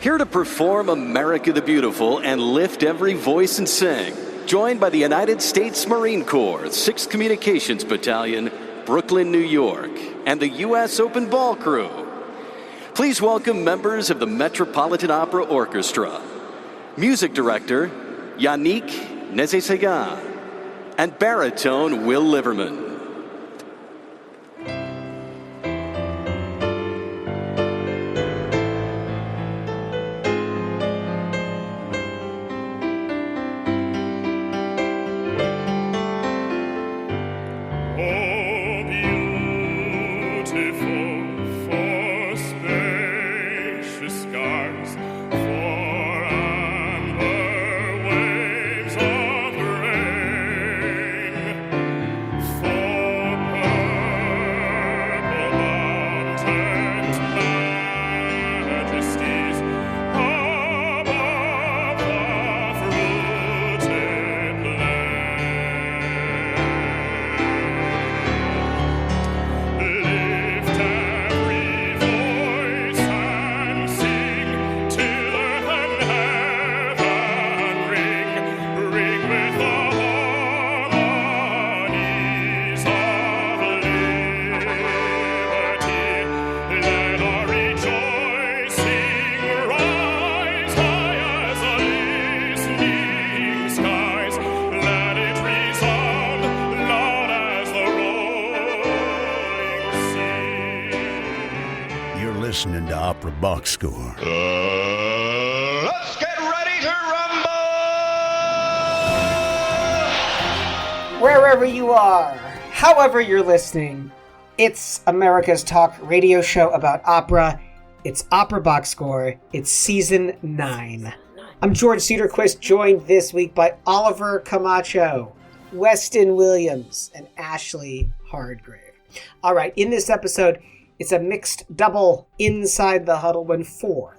Here to perform America the Beautiful and lift every voice and sing. Joined by the United States Marine Corps, 6th Communications Battalion, Brooklyn, New York, and the U.S. Open Ball Crew. Please welcome members of the Metropolitan Opera Orchestra. Music Director, Yannick Nézet-Séguin, and baritone Will Liverman. Listening to Opera Box Score. Let's get ready to rumble! Wherever you are, however you're listening, it's America's talk radio show about opera. It's Opera Box Score. It's season 9. I'm George Cedarquist, joined this week by Oliver Camacho, Weston Williams, and Ashley Hardgrave. All right, in this episode, it's a mixed double Inside the Huddle when 4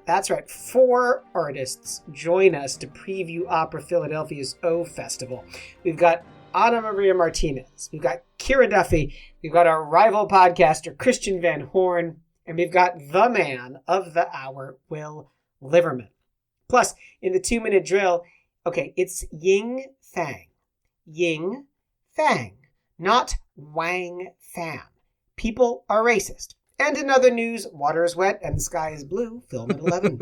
artists join us to preview Opera Philadelphia's O Festival. We've got Ana Maria Martínez, we've got Kiera Duffy, we've got our rival podcaster Christian Van Horn, and we've got the man of the hour, Will Liverman. Plus, in the 2-minute drill, it's Ying Fang. Ying Fang, not Wang Fan. People are racist. And in other news, water is wet and the sky is blue. Film at 11.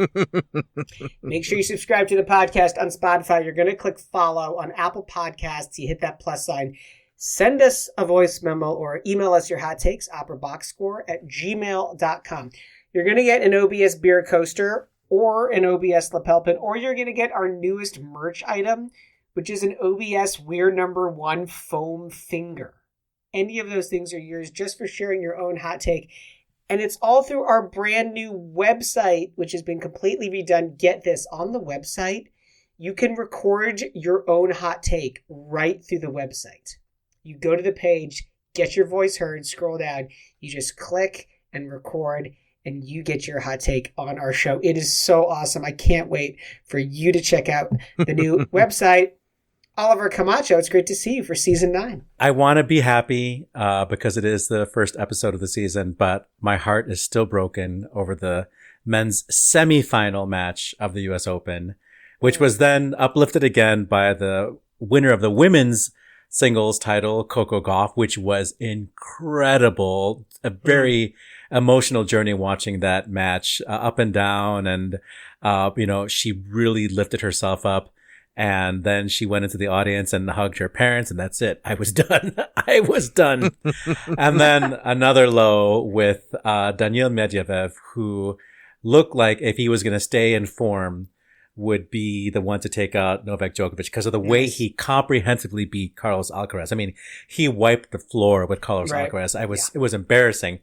Make sure you subscribe to the podcast on Spotify. You're going to click follow on Apple Podcasts. You hit that plus sign. Send us a voice memo or email us your hot takes, operaboxscore@gmail.com. You're going to get an OBS beer coaster or an OBS lapel pin, or you're going to get our newest merch item, which is an OBS We're Number 1 foam finger. Any of those things are yours just for sharing your own hot take. And it's all through our brand new website, which has been completely redone. Get this, on the website, you can record your own hot take right through the website. You go to the page, get your voice heard, scroll down, you just click and record, and you get your hot take on our show. It is so awesome. I can't wait for you to check out the new website. Oliver Camacho, it's great to see you for season 9. I want to be happy because it is the first episode of the season, but my heart is still broken over the men's semifinal match of the U.S. Open, which was then uplifted again by the winner of the women's singles title, Coco Gauff, which was incredible. A very emotional journey watching that match, up and down. And, she really lifted herself up. And then she went into the audience and hugged her parents, and that's it. I was done. And then another low with Daniil Medvedev, who looked like if he was going to stay in form, would be the one to take out Novak Djokovic because of the way he comprehensively beat Carlos Alcaraz. I mean, he wiped the floor with Carlos Alcaraz. It was embarrassing.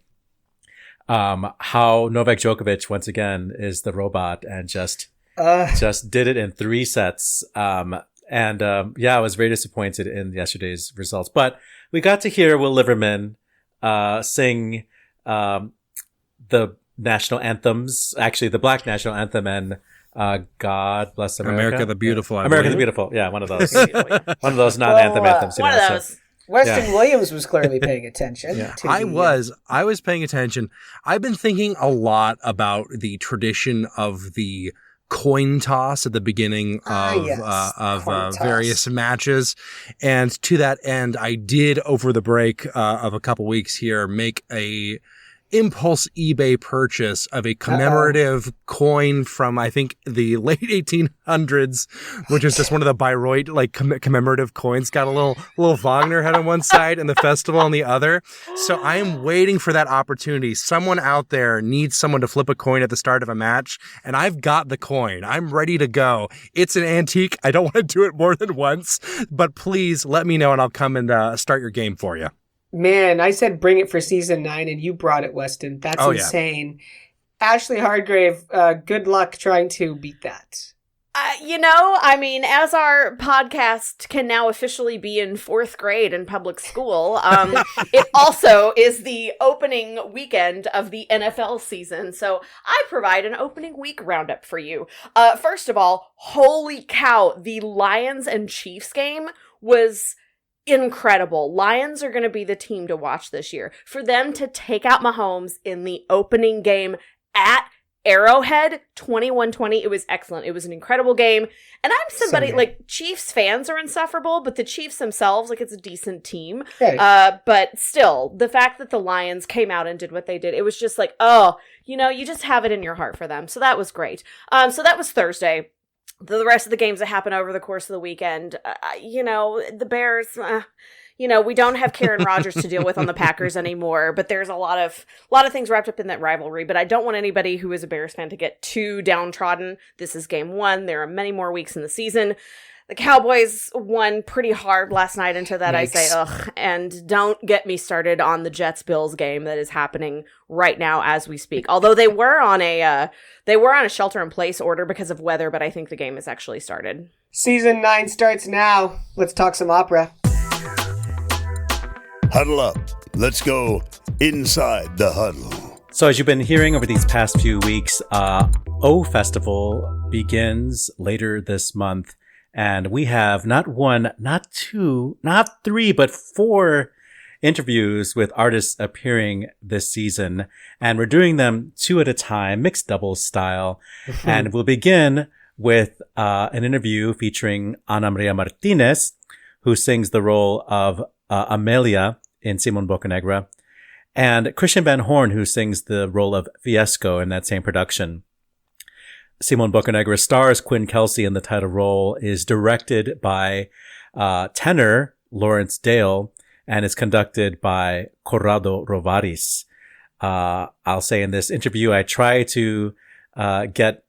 How Novak Djokovic, once again, is the robot and just did it in 3 sets. I was very disappointed in yesterday's results. But we got to hear Will Liverman sing the national anthems, actually the Black national anthem and God Bless America. America the Beautiful. America the Beautiful. Yeah, one of those. One of those non-anthem anthems. One of those. Weston Williams was clearly paying attention. I was paying attention. I've been thinking a lot about the tradition of the coin toss at the beginning of various matches. And to that end, I did over the break of a couple weeks here make a impulse eBay purchase of a commemorative coin from, I think, the late 1800s, which is just one of the Bayreuth commemorative coins. Got a little Wagner head on one side and the festival on the other. So I am waiting for that opportunity. Someone out there needs someone to flip a coin at the start of a match, and I've got the coin. I'm ready to go. It's an antique. I don't want to do it more than once, but please let me know and I'll come and start your game for you. Man, I said bring it for season 9 and you brought it, Weston. That's insane. Yeah. Ashley Hargrave, good luck trying to beat that. As our podcast can now officially be in 4th grade in public school, it also is the opening weekend of the NFL season. So I provide an opening week roundup for you. First of all, holy cow, the Lions and Chiefs game was incredible. Lions are going to be the team to watch this year. For them to take out Mahomes in the opening game at Arrowhead, 21-20, it was excellent. It was an incredible game. And I'm somebody, Chiefs fans are insufferable, but the Chiefs themselves, it's a decent team. Okay. But still, the fact that the Lions came out and did what they did, it was just you just have it in your heart for them. So that was great. So that was Thursday. The rest of the games that happen over the course of the weekend, the Bears, we don't have Karen Rodgers to deal with on the Packers anymore, but there's a lot of things wrapped up in that rivalry, but I don't want anybody who is a Bears fan to get too downtrodden. This is game 1. There are many more weeks in the season. The Cowboys won pretty hard last night. Into that, I say, ugh. And don't get me started on the Jets-Bills game that is happening right now as we speak. Although they were on a shelter-in-place order because of weather, but I think the game has actually started. Season 9 starts now. Let's talk some opera. Huddle up. Let's go inside the huddle. So as you've been hearing over these past few weeks, O Festival begins later this month. And we have not 1, not 2, not 3, but 4 interviews with artists appearing this season. And we're doing them 2 at a time, mixed doubles style. And we'll begin with an interview featuring Ana María Martínez, who sings the role of Amelia in Simón Bocanegra, and Christian Van Horn, who sings the role of Fiesco in that same production. Simón Bocanegra stars Quinn Kelsey in the title role, is directed by tenor Lawrence Dale, and is conducted by Corrado Rovaris. I'll say in this interview, I try to get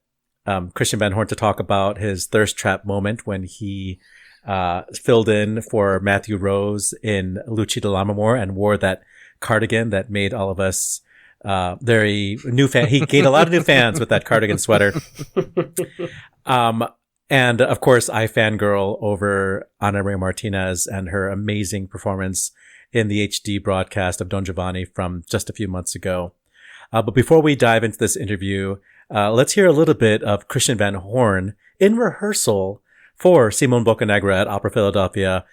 Christian Van Horn to talk about his thirst trap moment when he filled in for Matthew Rose in Luci de Lammermoor and wore that cardigan that made all of us very new fan. He gained a lot of new fans with that cardigan sweater. And of course, I fangirl over Ana María Martínez and her amazing performance in the HD broadcast of Don Giovanni from just a few months ago. But before we dive into this interview, let's hear a little bit of Christian Van Horn in rehearsal for Simón Bocanegra at Opera Philadelphia,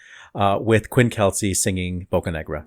with Quinn Kelsey singing Bocanegra.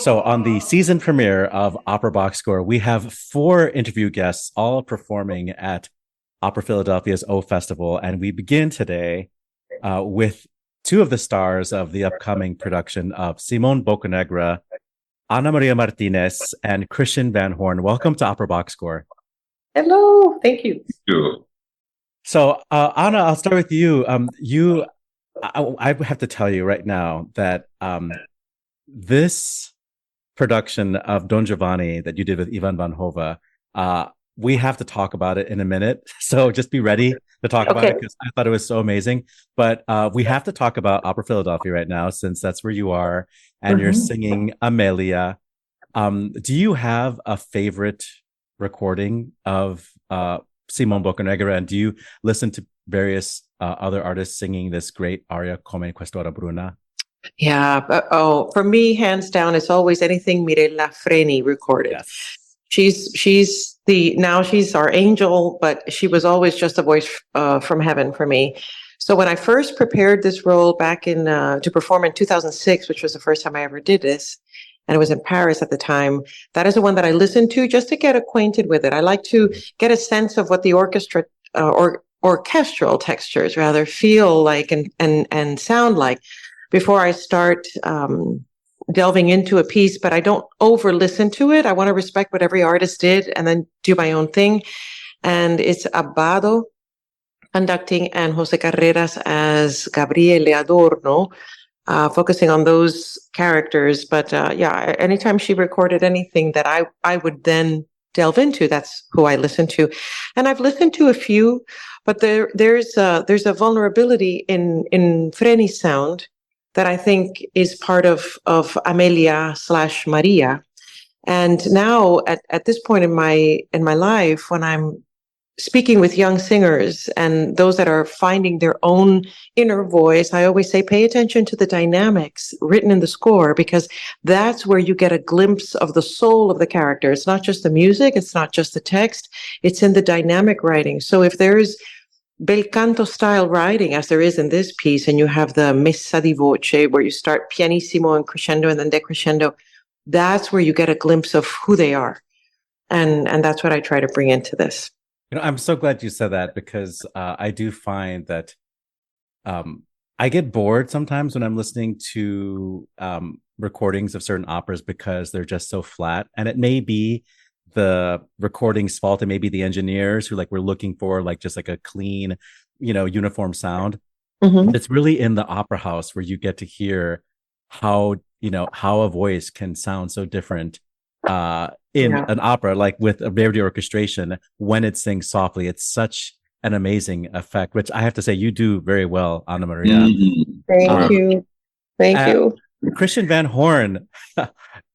So on the season premiere of Opera Box Score, we have 4 interview guests all performing at Opera Philadelphia's O Festival. And we begin today with 2 of the stars of the upcoming production of Simón Bocanegra Ana Maria Martínez and Christian Van Horn. Welcome to Opera Box Score. Hello, thank you. So, Ana, I'll start with you. I have to tell you right now that this production of Don Giovanni that you did with Ivan Van Hove, we have to talk about it in a minute. So just be ready to talk about it because I thought it was so amazing. But we have to talk about Opera Philadelphia right now since that's where you are and you're singing Amelia. Do you have a favorite recording of Simon Boccanegra, and do you listen to various other artists singing this great aria Come in quest'ora bruna? Yeah. For me, hands down, it's always anything Mirella Freni recorded. Yes. She's our angel, but she was always just a voice from heaven for me. So when I first prepared this role back in to perform in 2006, which was the first time I ever did this, and it was in Paris at the time, that is the one that I listened to just to get acquainted with it. I like to get a sense of what the orchestra or orchestral textures rather feel like and sound like before I start delving into a piece, but I don't over listen to it. I want to respect what every artist did and then do my own thing. And it's Abbado conducting and Jose Carreras as Gabriele Adorno, focusing on those characters. But anytime she recorded anything that I would then delve into, that's who I listen to. And I've listened to a few, but there's a vulnerability in Freni's sound that I think is part of Amelia / Maria. And now at this point in my life, when I'm speaking with young singers and those that are finding their own inner voice, I always say, pay attention to the dynamics written in the score, because that's where you get a glimpse of the soul of the character. It's not just the music. It's not just the text. It's in the dynamic writing. So if there's bel canto style writing, as there is in this piece, and you have the messa di voce, where you start pianissimo and crescendo and then decrescendo, that's where you get a glimpse of who they are. And that's what I try to bring into this. I'm so glad you said that, because I do find that I get bored sometimes when I'm listening to recordings of certain operas because they're just so flat. And it may be the recording's fault. It may be the engineers who were looking for just a clean, uniform sound. Mm-hmm. It's really in the opera house where you get to hear how a voice can sound so different in an opera, like with a Verdi orchestration, when it sings softly. It's such an amazing effect, which I have to say you do very well, Ana Maria. Mm-hmm. Thank you. Christian Van Horn,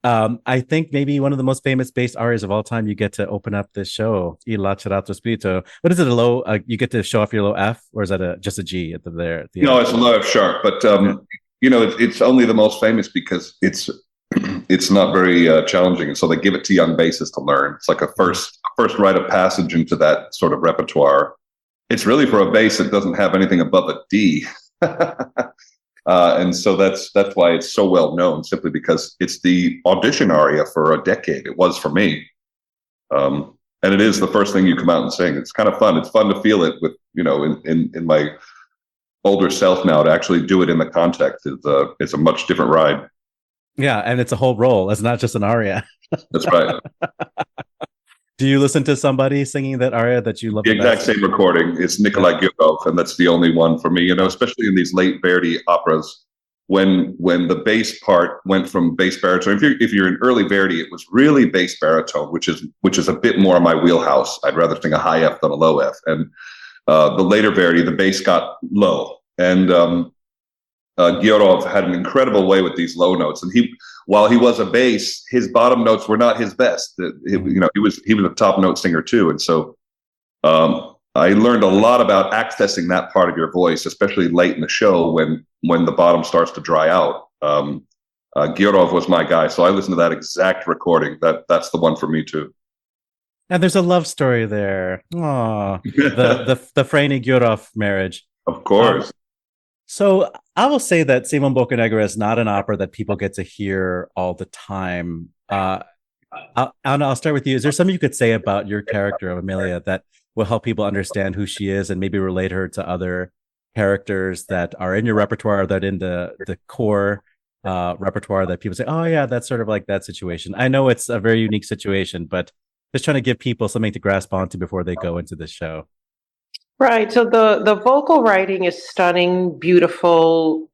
I think maybe one of the most famous bass arias of all time. You get to open up this show, Il Lacerato Spirito. What is it, a low? You get to show off your low F, or is that just a G at the there? No, it's a low F sharp, but it's only the most famous because it's not very challenging, and so they give it to young bassists to learn. It's like a first rite of passage into that sort of repertoire. It's really for a bass that doesn't have anything above a D. And so that's why it's so well known, simply because it's the audition aria for a decade. It was for me. And it is the first thing you come out and sing. It's kind of fun. It's fun to feel it with, in my older self now, to actually do it in the context. It's a much different ride. Yeah, and it's a whole role. It's not just an aria. That's right. Do you listen to somebody singing that aria that you love? The exact same recording. It's Nikolai Gyurov, and that's the only one for me. Especially in these late Verdi operas, when the bass part went from bass baritone. If you're in early Verdi, it was really bass baritone, which is a bit more my wheelhouse. I'd rather sing a high F than a low F. And the later Verdi, the bass got low, and Gyurov had an incredible way with these low notes. And while he was a bass, his bottom notes were not his best. He was a top note singer too. And so I learned a lot about accessing that part of your voice, especially late in the show when the bottom starts to dry out. Gyurov was my guy, so I listened to that exact recording. That's the one for me too. And there's a love story there. Aww. the Freni Gyurov marriage. Of course. So I will say that Simon Boccanegra is not an opera that people get to hear all the time. Anna, I'll start with you. Is there something you could say about your character of Amelia that will help people understand who she is and maybe relate her to other characters that are in your repertoire, that in the core repertoire that people say, oh yeah, that's sort of like that situation. I know it's a very unique situation, but just trying to give people something to grasp onto before they go into this show. Right. So the vocal writing is stunning, beautiful,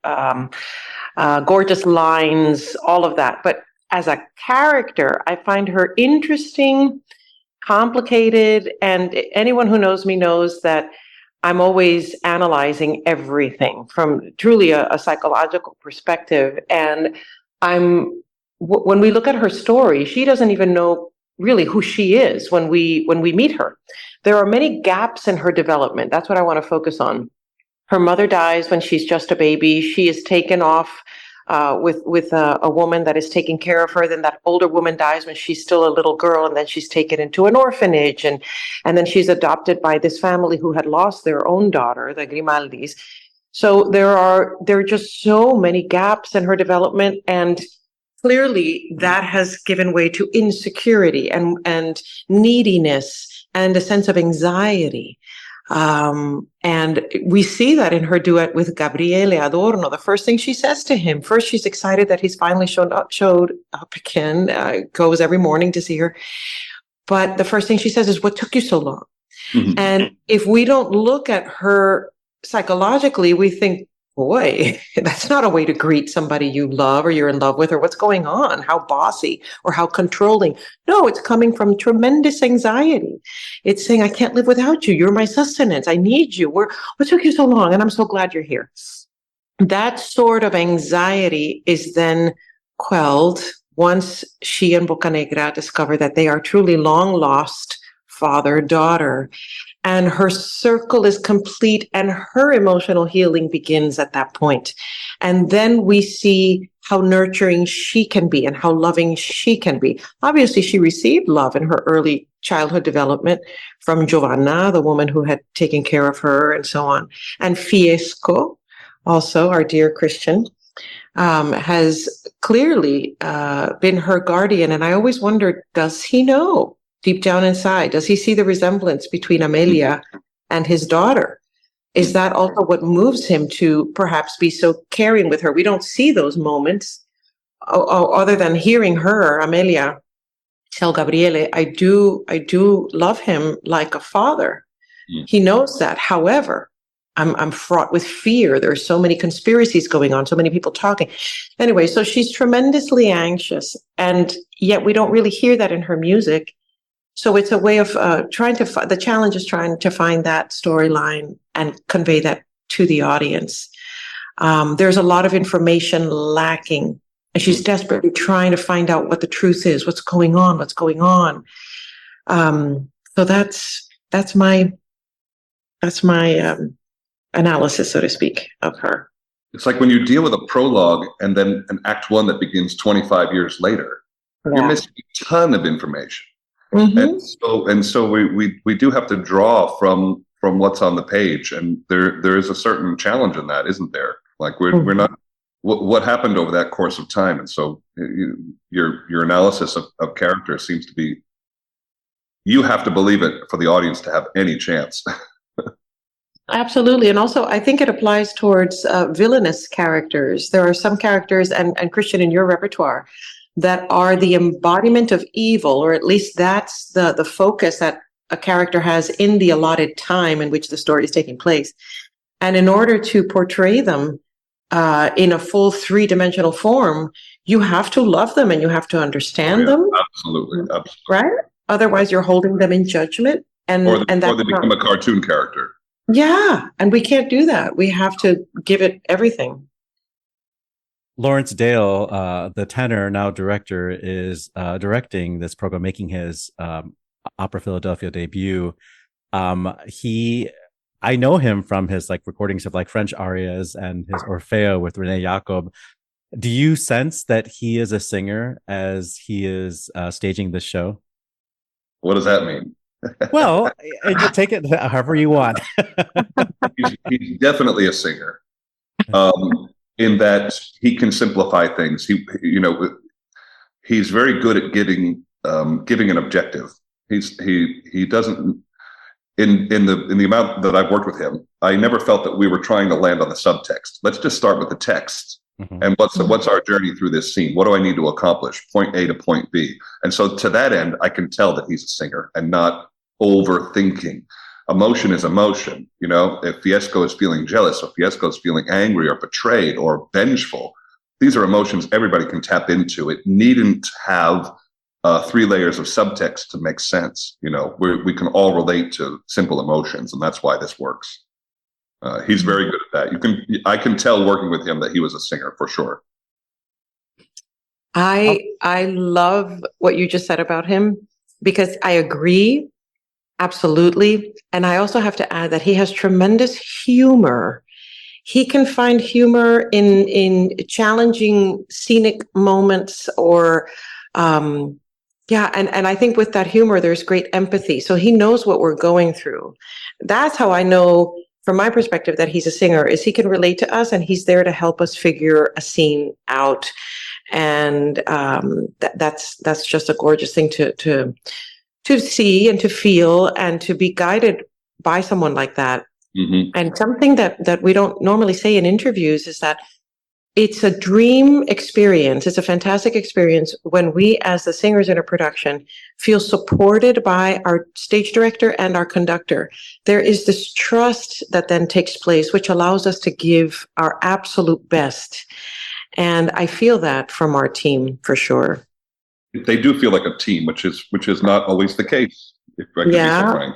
gorgeous lines, all of that. But as a character, I find her interesting, complicated, and anyone who knows me knows that I'm always analyzing everything from truly a psychological perspective. And when we look at her story, she doesn't even know really who she is when we meet her. There are many gaps in her development. That's what I want to focus on. Her mother dies when she's just a baby. She is taken off with a woman that is taking care of her. Then that older woman dies when she's still a little girl, and then she's taken into an orphanage, and then she's adopted by this family who had lost their own daughter, the Grimaldis. So there are just so many gaps in her development, and clearly that has given way to insecurity and neediness and a sense of anxiety. And we see that in her duet with Gabriele Adorno. The first thing she says to him, first she's excited that he's finally showed up again, goes every morning to see her. But the first thing she says is, what took you so long? Mm-hmm. And if we don't look at her psychologically, we think, boy, that's not a way to greet somebody you love or you're in love with, or what's going on, how bossy or how controlling. No, it's coming from tremendous anxiety. It's saying, I can't live without you. You're my sustenance. I need you. What took you so long? And I'm so glad you're here. That sort of anxiety is then quelled once she and Bocanegra discover that they are truly long lost father-daughter. And her circle is complete, and her emotional healing begins at that point. And then we see how nurturing she can be and how loving she can be. Obviously, she received love in her early childhood development from Giovanna, the woman who had taken care of her, and so on. And Fiesco, also our dear Christian, has clearly been her guardian. And I always wondered, does he know? Deep down inside, does he see the resemblance between Amelia and his daughter? Is that also what moves him to perhaps be so caring with her? We don't see those moments other than hearing her, Amelia, tell Gabriele, I do love him like a father. Yeah. He knows that. However, I'm fraught with fear. There's so many conspiracies going on, so many people talking. Anyway, so she's tremendously anxious, and yet we don't really hear that in her music. So it's a way of the challenge is trying to find that storyline and convey that to the audience. There's a lot of information lacking, and she's desperately trying to find out what the truth is, what's going on. So that's my analysis, so to speak, of her. It's like when you deal with a prologue and then an act one that begins 25 years later, You're missing a ton of information. Mm-hmm. And so we do have to draw from what's on the page, and there is a certain challenge in that, isn't there? Like we're not what happened over that course of time, and so your analysis of character seems to be, you have to believe it for the audience to have any chance. Absolutely. And also, I think it applies towards villainous characters. There are some characters, and Christian, in your repertoire, that are the embodiment of evil, or at least that's the focus that a character has in the allotted time in which the story is taking place. And in order to portray them in a full three-dimensional form, you have to love them and you have to understand them. Absolutely. Right? Otherwise, you're holding them in judgment. Or they become a cartoon character. Yeah. And we can't do that. We have to give it everything. Lawrence Dale, the tenor, now director, is directing this program, making his Opera Philadelphia debut. I know him from his recordings of French arias and his Orfeo with René Jacob. Do you sense that he is a singer as he is staging this show? What does that mean? Well, you take it however you want. He's definitely a singer. In that he can simplify things. He's very good at giving an objective. He doesn't, in the amount that I've worked with him, I never felt that we were trying to land on the subtext. Let's just start with the text. Mm-hmm. And what's our journey through this scene? What do I need to accomplish? Point A to point B. And so to that end, I can tell that he's a singer and not overthinking. Emotion is emotion. You know, if Fiesco is feeling jealous, or Fiesco is feeling angry or betrayed or vengeful, these are emotions everybody can tap into. It needn't have 3 layers of subtext to make sense. You know, we can all relate to simple emotions, and that's why this works. He's very good at that. I can tell working with him that he was a singer for sure. I love what you just said about him, because I agree. Absolutely. And I also have to add that he has tremendous humor. He can find humor in challenging scenic moments, or, and I think with that humor, there's great empathy. So he knows what we're going through. That's how I know, from my perspective, that he's a singer, is he can relate to us and he's there to help us figure a scene out. And that's just a gorgeous thing to see and to feel and to be guided by someone like that. Mm-hmm. And something that we don't normally say in interviews is that it's a dream experience. It's a fantastic experience when we, as the singers in a production, feel supported by our stage director and our conductor. There is this trust that then takes place, which allows us to give our absolute best. And I feel that from our team for sure. They do feel like a team, which is not always the case, if I can be so frank.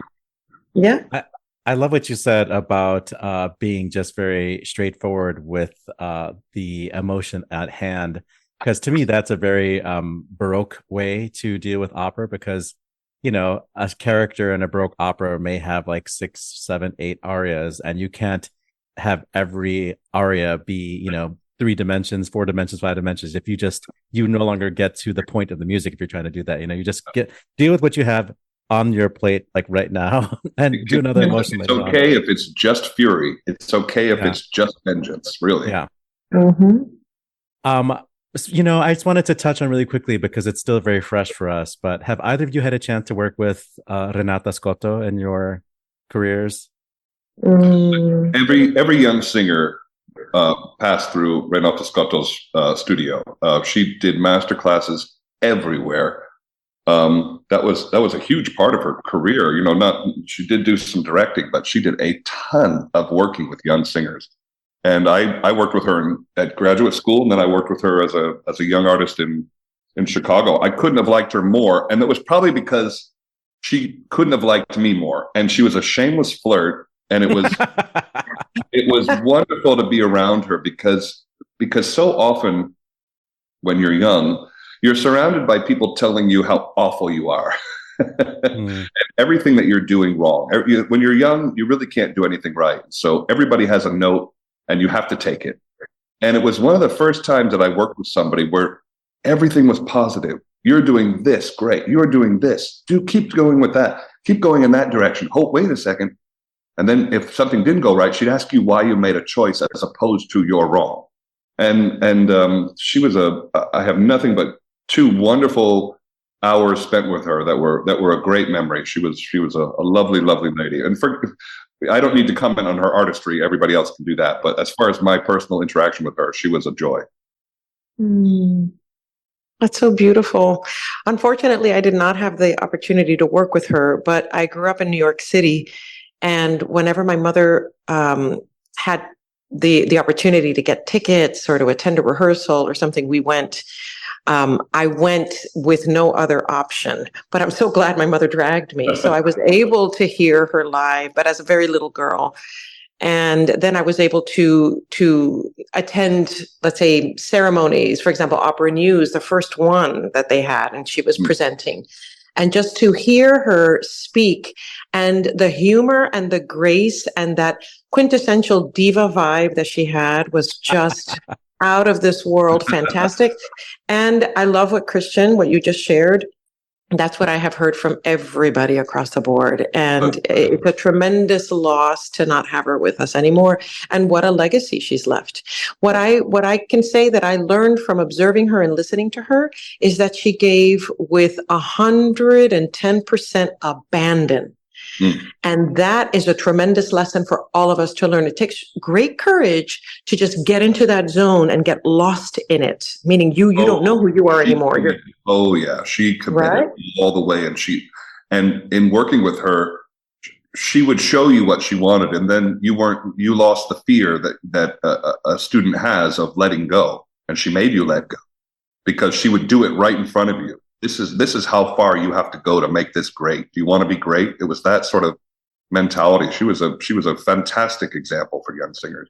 Yeah. I love what you said about being just very straightforward with the emotion at hand, because to me that's a very Baroque way to deal with opera, because, you know, a character in a Baroque opera may have like 6, 7, 8 arias, and you can't have every aria be, you know, 3 dimensions, 4 dimensions, 5 dimensions. If you no longer get to the point of the music if you're trying to do that. You know, you just deal with what you have on your plate, like right now, and do another emotion. It's okay if it's just fury. It's okay if it's just vengeance, really. Yeah. Mm-hmm. You know, I just wanted to touch on really quickly, because it's still very fresh for us, but have either of you had a chance to work with Renata Scotto in your careers? Every young singer passed through Renata Scotto's studio. She did master classes everywhere. That was a huge part of her career. You know, she did do some directing, but she did a ton of working with young singers. And I worked with her at graduate school, and then I worked with her as a young artist in Chicago. I couldn't have liked her more, and it was probably because she couldn't have liked me more. And she was a shameless flirt, and it was wonderful to be around her, because so often when you're young, you're surrounded by people telling you how awful you are. And everything that you're doing wrong. When you're young, you really can't do anything right. So everybody has a note, and you have to take it. And it was one of the first times that I worked with somebody where everything was positive. You're doing this, great. You're doing this. Keep going with that. Keep going in that direction. Oh, wait a second. And then if something didn't go right, she'd ask you why you made a choice as opposed to you're wrong. And she was I have nothing but 2 wonderful hours spent with her that were a great memory. She was a lovely, lovely lady. And I don't need to comment on her artistry. Everybody else can do that. But as far as my personal interaction with her, she was a joy. That's so beautiful. Unfortunately, I did not have the opportunity to work with her, but I grew up in New York City. And whenever my mother had the opportunity to get tickets or to attend a rehearsal or something, we went. I went with no other option, but I'm so glad my mother dragged me. So I was able to hear her live, but as a very little girl. And then I was able to attend, let's say, ceremonies, for example, Opera News, the first one that they had, and she was presenting. And just to hear her speak, and the humor and the grace and that quintessential diva vibe that she had was just out of this world, fantastic. And I love what you just shared. That's what I have heard from everybody across the board. And it's a tremendous loss to not have her with us anymore. And what a legacy she's left. What I can say that I learned from observing her and listening to her is that she gave with 110% abandon. And that is a tremendous lesson for all of us to learn. It takes great courage to just get into that zone and get lost in it, meaning you don't know who you are anymore. She committed all the way, and in working with her, she would show you what she wanted, and then you lost the fear that a student has of letting go, and she made you let go because she would do it right in front of you. This is how far you have to go to make this great. Do you want to be great? It was that sort of mentality. She was a fantastic example for young singers.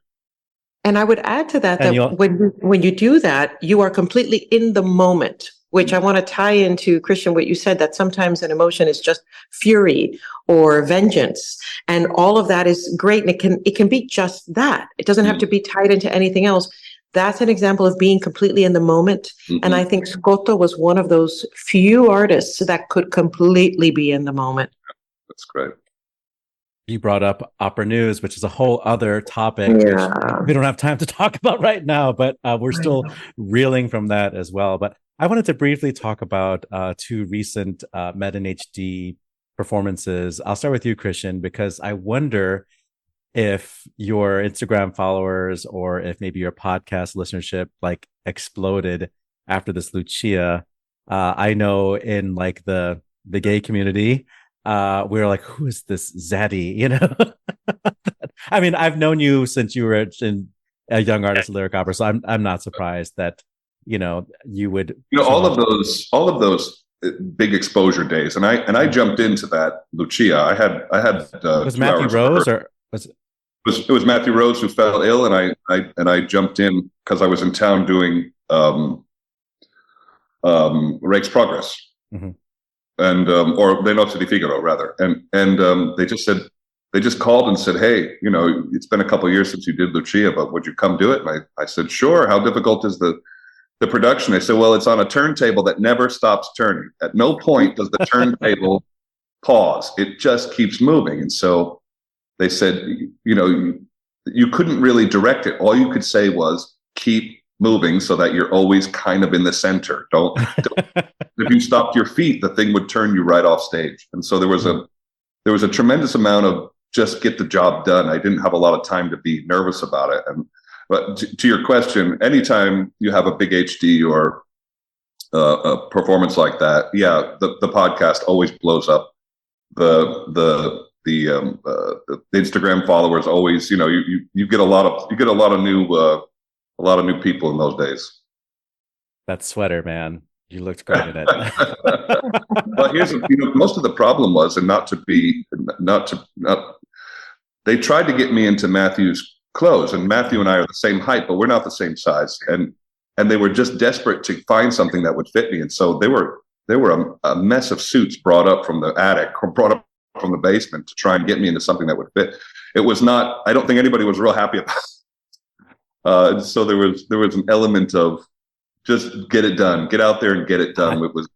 And I would add to that when you do that, you are completely in the moment, which I want to tie into, Christian, what you said, that sometimes an emotion is just fury or vengeance. And all of that is great. And it can be just that. It doesn't have to be tied into anything else. That's an example of being completely in the moment. And I think Scotto was one of those few artists that could completely be in the moment. That's great. You brought up opera news, which is a whole other topic, which we don't have time to talk about right now, but we're still reeling from that as well. But I wanted to briefly talk about two recent Med in HD performances. I'll start with you, Christian, because I wonder if your Instagram followers or if maybe your podcast listenership like exploded after this Lucia. I know in like the gay community, we were like, who is this Zaddy? You know, I mean, I've known you since you were in a young artist of lyric opera, so I'm not surprised that, you know, you would, all of those big exposure days. And I jumped into that Lucia. I had was Matthew Rose or was it was Matthew Rose who fell ill, and I jumped in because I was in town doing Rake's Progress, and or Le Nozze di Figaro rather, and they just called and said, hey, you know, it's been a couple of years since you did Lucia, but would you come do it? And I said, sure. How difficult is the production? They said, well, it's on a turntable that never stops turning. At no point does the turntable pause. It just keeps moving, and so they said, you know, you couldn't really direct it. All you could say was keep moving so that you're always kind of in the center. Don't if you stopped your feet, the thing would turn you right off stage. And so there was a tremendous amount of just get the job done. I didn't have a lot of time to be nervous about it. But to your question, anytime you have a big HD or a performance like that, the podcast always blows up. The Instagram followers always, you know, you get a lot of new people in those days. That sweater, man, you looked great in it. But most of the problem was, and they tried to get me into Matthew's clothes, and Matthew and I are the same height, but we're not the same size, and they were just desperate to find something that would fit me, and so there were a mess of suits brought up from the attic or brought up from the basement to try and get me into something that would fit. It was not, I don't think anybody was real happy about it. So there was an element of just get it done, get out there and get it done. It was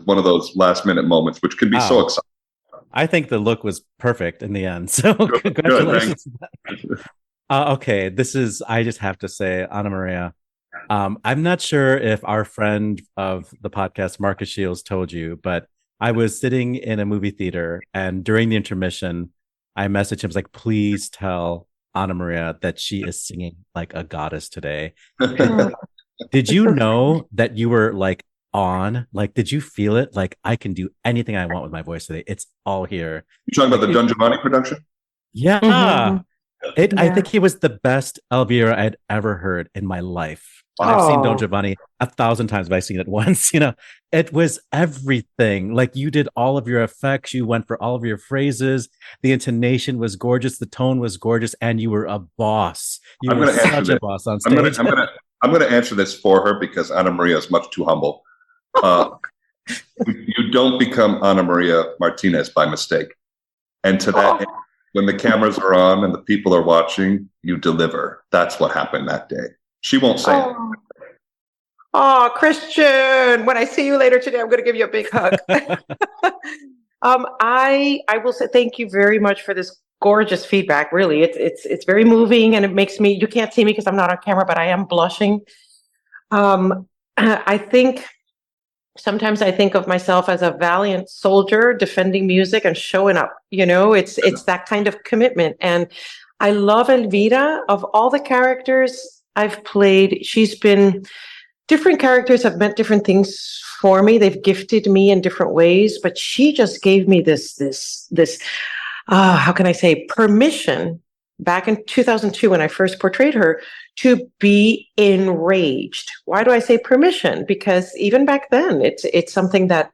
one of those last minute moments, which can be so exciting. I think the look was perfect in the end. So congratulations. Okay. I just have to say, Ana Maria, I'm not sure if our friend of the podcast, Marcus Shields, told you, but I was sitting in a movie theater, and during the intermission, I messaged him, I was like, please tell Ana Maria that she is singing like a goddess today. Did you know that you were like on? Like, did you feel it? Like, I can do anything I want with my voice today. It's all here. You talking about the Don Giovanni production? Yeah. I think it was the best Elvira I'd ever heard in my life. I've seen Don Giovanni 1,000 times, but I've seen it once. You know, it was everything. Like, you did all of your effects. You went for all of your phrases. The intonation was gorgeous. The tone was gorgeous. And you were a boss. You were such a boss on stage. I'm going to answer this for her because Ana Maria is much too humble. You don't become Ana Maria Martínez by mistake. And to that end, when the cameras are on and the people are watching, you deliver. That's what happened that day. She won't say it. Oh, Christian, when I see you later today, I'm going to give you a big hug. I will say thank you very much for this gorgeous feedback. Really, it's very moving, and it makes me, you can't see me because I'm not on camera, but I am blushing. I think sometimes I think of myself as a valiant soldier defending music and showing up. It's that kind of commitment. And I love Elvira. Of all the characters I've played, different characters have meant different things for me. They've gifted me in different ways, but she just gave me this how can I say, permission back in 2002 when I first portrayed her to be enraged. Why do I say permission? Because even back then, it's something that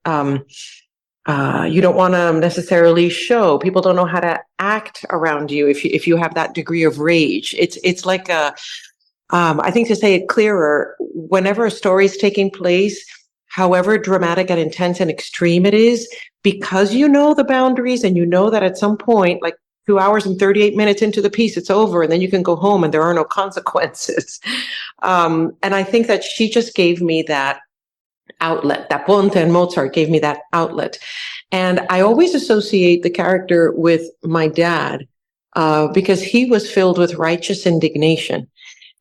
you don't want to necessarily show. People don't know how to act around you if you have that degree of rage. It's like I think, to say it clearer, whenever a story is taking place, however dramatic and intense and extreme it is, because you know the boundaries and you know that at some point, like 2 hours and 38 minutes into the piece, it's over, and then you can go home and there are no consequences. And I think that she just gave me that outlet. That Ponte and Mozart gave me that outlet. And I always associate the character with my dad because he was filled with righteous indignation.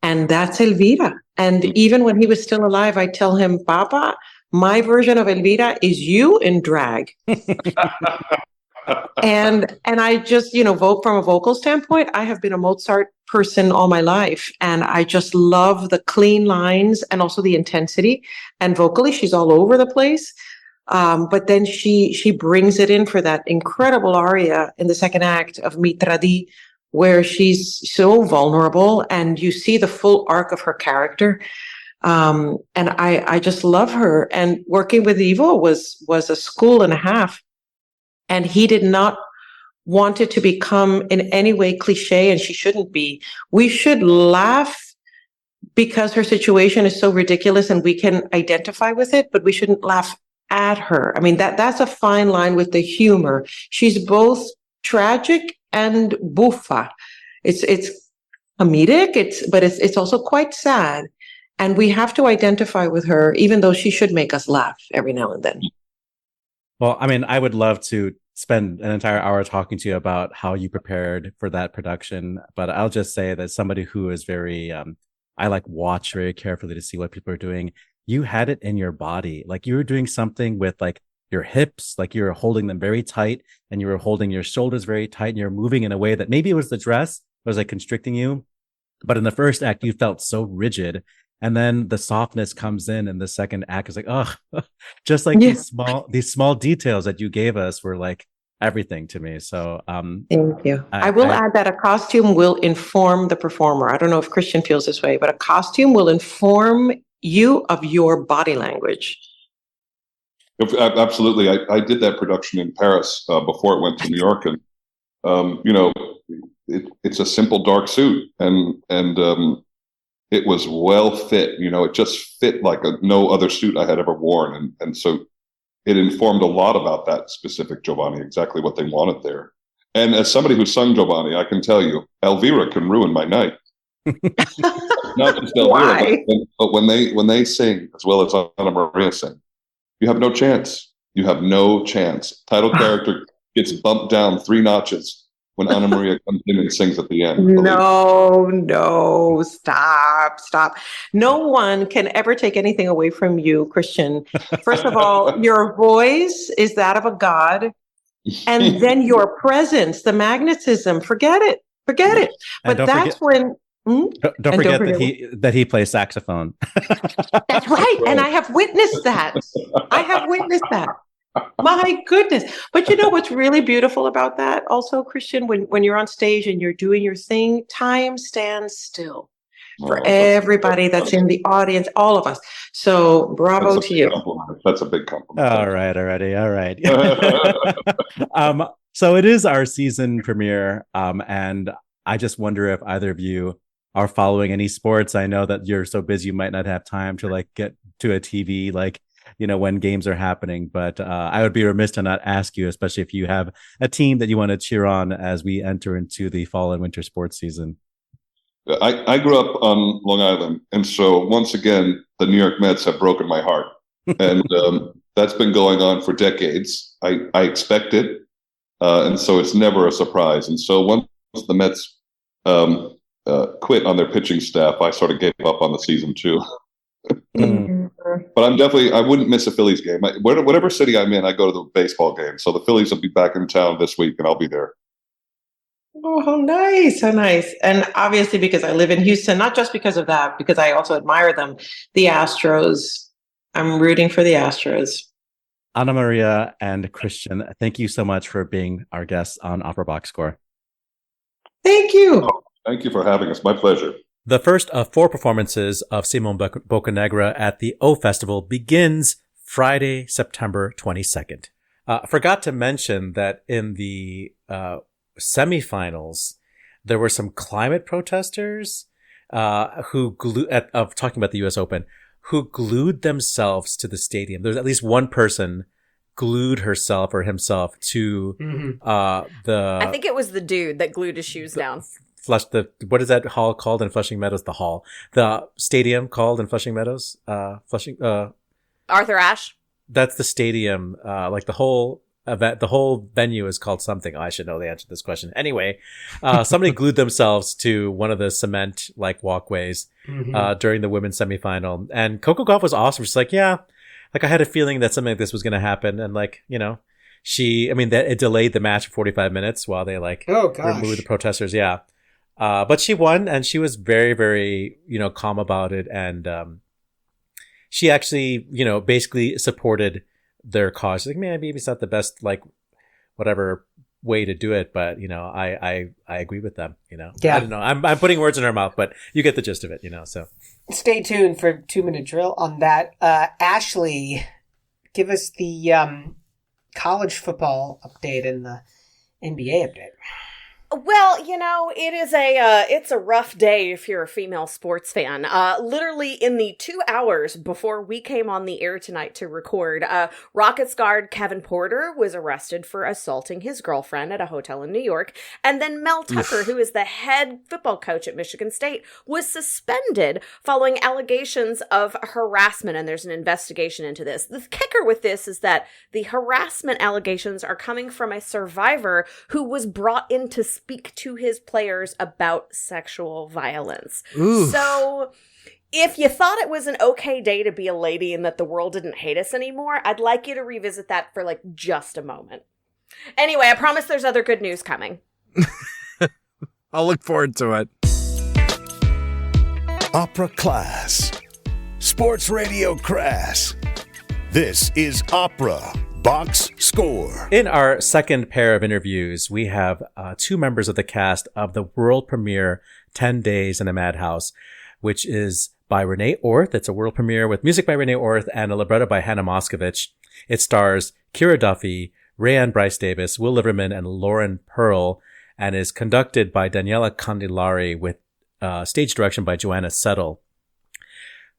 And that's Elvira. And even when he was still alive, I tell him, Papa, my version of Elvira is you in drag. and I just, vote from a vocal standpoint. I have been a Mozart person all my life. And I just love the clean lines and also the intensity. And vocally, she's all over the place. But then she brings it in for that incredible aria in the second act of Mi Tradi, where she's so vulnerable and you see the full arc of her character. And I just love her. And working with Ivo was a school and a half. And he did not want it to become in any way cliche, and she shouldn't be. We should laugh because her situation is so ridiculous and we can identify with it, but we shouldn't laugh at her. I mean, that's a fine line with the humor. She's both tragic and buffa. It's comedic, but it's also quite sad. And we have to identify with her, even though she should make us laugh every now and then. Well, I mean, I would love to spend an entire hour talking to you about how you prepared for that production, but I'll just say that somebody who is very, I watch very carefully to see what people are doing. You had it in your body. Like, you were doing something with your hips, like you were holding them very tight, and you were holding your shoulders very tight, and you're moving in a way that maybe it was the dress that was constricting you. But in the first act, you felt so rigid. And then the softness comes in the second act. It's just these small details that you gave us were everything to me. So thank you. I will add that a costume will inform the performer. I don't know if Christian feels this way, but a costume will inform you of your body language. Absolutely. I did that production in Paris before it went to New York, and it's a simple dark suit, and it was well fit. It just fit like no other suit I had ever worn, and so it informed a lot about that specific Giovanni, exactly what they wanted there. And as somebody who sung Giovanni, I can tell you, Elvira can ruin my night. Not just Elvira, but when they sing as well as Ana Maria sing, you have no chance. You have no chance. Title character gets bumped down 3 notches when Ana Maria comes in and sings at the end. No, stop. No one can ever take anything away from you, Christian. First of all, your voice is that of a god. And then your presence, the magnetism, forget it. But that's when... Don't forget that he plays saxophone. That's right. And I have witnessed that. My goodness. But you know what's really beautiful about that also, Christian, when you're on stage and you're doing your thing, time stands still for everybody that's in the audience, all of us. So bravo to you. Compliment. That's a big compliment. All right. So it is our season premiere. And I just wonder if either of you are following any sports. I know that you're so busy, you might not have time to get to a TV, when games are happening, but I would be remiss to not ask you, especially if you have a team that you want to cheer on as we enter into the fall and winter sports season. I grew up on Long Island, and so once again, the New York Mets have broken my heart, and that's been going on for decades. I expect it, and so it's never a surprise. And so once the Mets quit on their pitching staff, I sort of gave up on the season too. But I wouldn't miss a Phillies game. Whatever city I'm in, I go to the baseball game. So the Phillies will be back in town this week, and I'll be there. Oh, how nice. How nice. And obviously, because I live in Houston, not just because of that, because I also admire them, the Astros. I'm rooting for the Astros. Ana Maria and Christian, thank you so much for being our guests on Opera Box Score. Thank you. Oh, thank you for having us. My pleasure. The first of 4 performances of Simon Bocanegra at the O Festival begins Friday, September 22nd. Forgot to mention that in the semifinals, there were some climate protesters talking about the U.S. Open, who glued themselves to the stadium. There's at least one person glued herself or himself to I think it was the dude that glued his shoes down. What is that hall called in Flushing Meadows? The stadium called in Flushing Meadows? Arthur Ashe. That's the stadium. Like the whole event, the whole venue is called something. Oh, I should know the answer to this question. Anyway, somebody glued themselves to one of the cement like walkways during the women's semifinal, and Coco Gauff was awesome. She's like, yeah, like I had a feeling that something like this was going to happen, and like that it delayed the match for 45 minutes while they removed the protesters. Yeah. But she won, and she was very, very, calm about it. And, she actually, basically supported their cause. She's like, maybe it's not the best, whatever way to do it, but, I agree with them, Yeah. I don't know. I'm putting words in her mouth, but you get the gist of it, so. Stay tuned for 2-minute drill on that. Ashley, give us the, college football update and the NBA update. Well, it's a rough day if you're a female sports fan. Literally in the 2 hours before we came on the air tonight to record, Rockets guard Kevin Porter was arrested for assaulting his girlfriend at a hotel in New York. And then Mel Tucker, who is the head football coach at Michigan State, was suspended following allegations of harassment. And there's an investigation into this. The kicker with this is that the harassment allegations are coming from a survivor who was brought in to speak to his players about sexual violence. Ooh. So if you thought it was an okay day to be a lady and that the world didn't hate us anymore, I'd like you to revisit that for just a moment. Anyway, I promise there's other good news coming. I'll look forward to it. Opera Class. Sports Radio Crass. This is Opera Box Score. In our second pair of interviews, we have 2 members of the cast of the world premiere 10 Days in a Madhouse, which is by Renee Orth. It's a world premiere with music by Renee Orth and a libretto by Hannah Moscovich. It stars Kiera Duffy, Rayanne Bryce Davis, Will Liverman, and Lauren Pearl, and is conducted by Daniela Condilari with stage direction by Joanna Settle.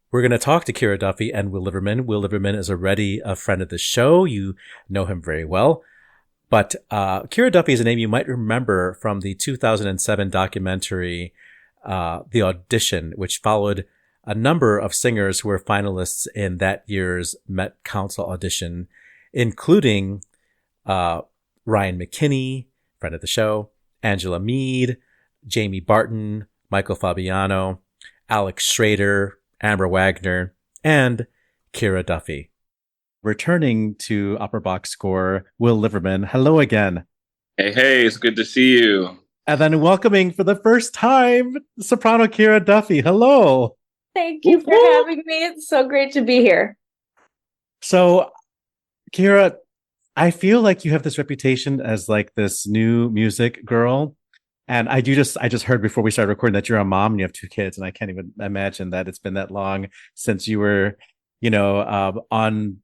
We're going to talk to Kiera Duffy and Will Liverman. Will Liverman is already a friend of the show. You know him very well. But Kiera Duffy is a name you might remember from the 2007 documentary, The Audition, which followed a number of singers who were finalists in that year's Met Council audition, including Ryan McKinney, friend of the show, Angela Meade, Jamie Barton, Michael Fabiano, Alex Schrader, Amber Wagner, and Kiera Duffy. Returning to Opera Box Score, Will Liverman. Hello again. Hey, it's good to see you. And then welcoming for the first time, soprano Kiera Duffy. Hello. Thank you for having me. It's so great to be here. So, Kiera, I feel like you have this reputation as this new music girl. And I just heard before we started recording that you're a mom and you have 2 kids, and I can't even imagine that it's been that long since you were, on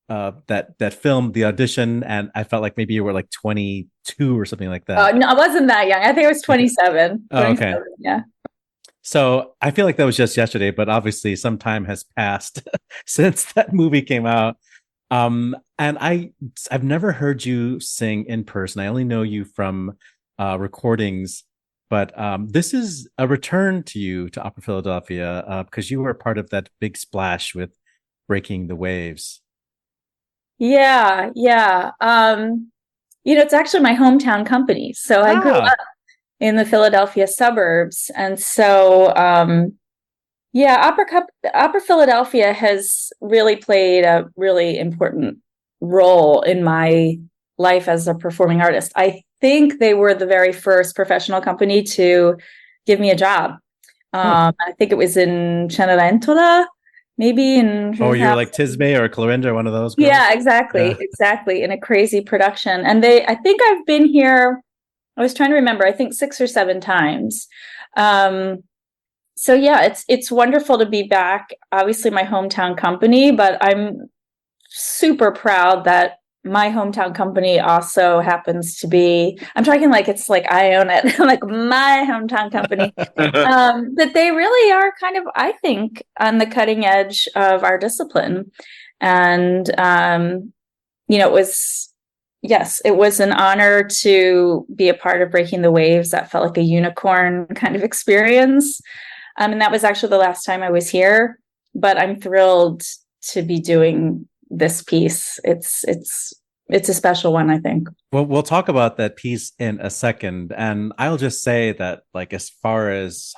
that film, The Audition, and I felt like maybe you were 22 or something like that. No, I wasn't that young. I think I was 27. Oh, okay. Yeah. So I feel like that was just yesterday, but obviously some time has passed since that movie came out. And I've never heard you sing in person. I only know you from recordings, but this is a return to you to Opera Philadelphia because you were part of that big splash with Breaking the Waves. Yeah. It's actually my hometown company. So I grew up in the Philadelphia suburbs, and so Yeah, Opera Philadelphia has really played a really important role in my life as a performing artist. I think they were the very first professional company to give me a job. I think it was in Cenerentola, maybe in. Oh, you were like Tisbe or Clorinda, one of those girls? Yeah, exactly. In a crazy production. And I think I've been here, I was trying to remember, I think 6 or 7 times. So yeah, it's wonderful to be back. Obviously my hometown company, but I'm super proud that my hometown company also happens to be, I'm talking like it's like I own it, like my hometown company. But they really are kind of, I think, on the cutting edge of our discipline. And, it was an honor to be a part of Breaking the Waves. That felt like a unicorn kind of experience. And that was actually the last time I was here, but I'm thrilled to be doing this piece. It's a special one, I think. Well, we'll talk about that piece in a second. And I'll just say that, like, as far as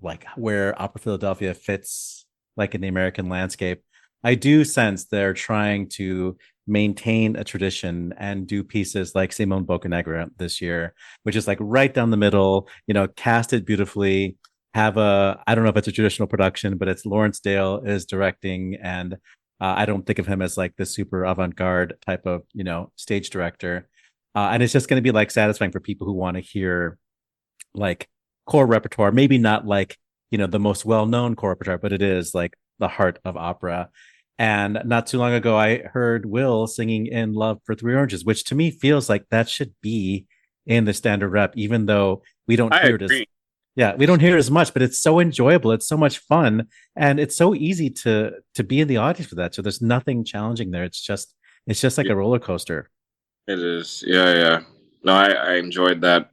like where Opera Philadelphia fits like in the American landscape, I do sense they're trying to maintain a tradition and do pieces like Simone Boccanegra this year, which is like right down the middle, casted beautifully. Have I don't know if it's a traditional production, but it's Lawrence Dale is directing, and I don't think of him as like the super avant-garde type of, stage director. And it's just going to be like satisfying for people who want to hear like core repertoire, maybe not like, the most well-known core repertoire, but it is like the heart of opera. And not too long ago, I heard Will singing in Love for Three Oranges, which to me feels like that should be in the standard rep, even though we don't hear it as, we don't hear it as much, but it's so enjoyable. It's so much fun. And it's so easy to be in the audience for that. So there's nothing challenging there. It's just like a roller coaster. It is. Yeah. No, I enjoyed that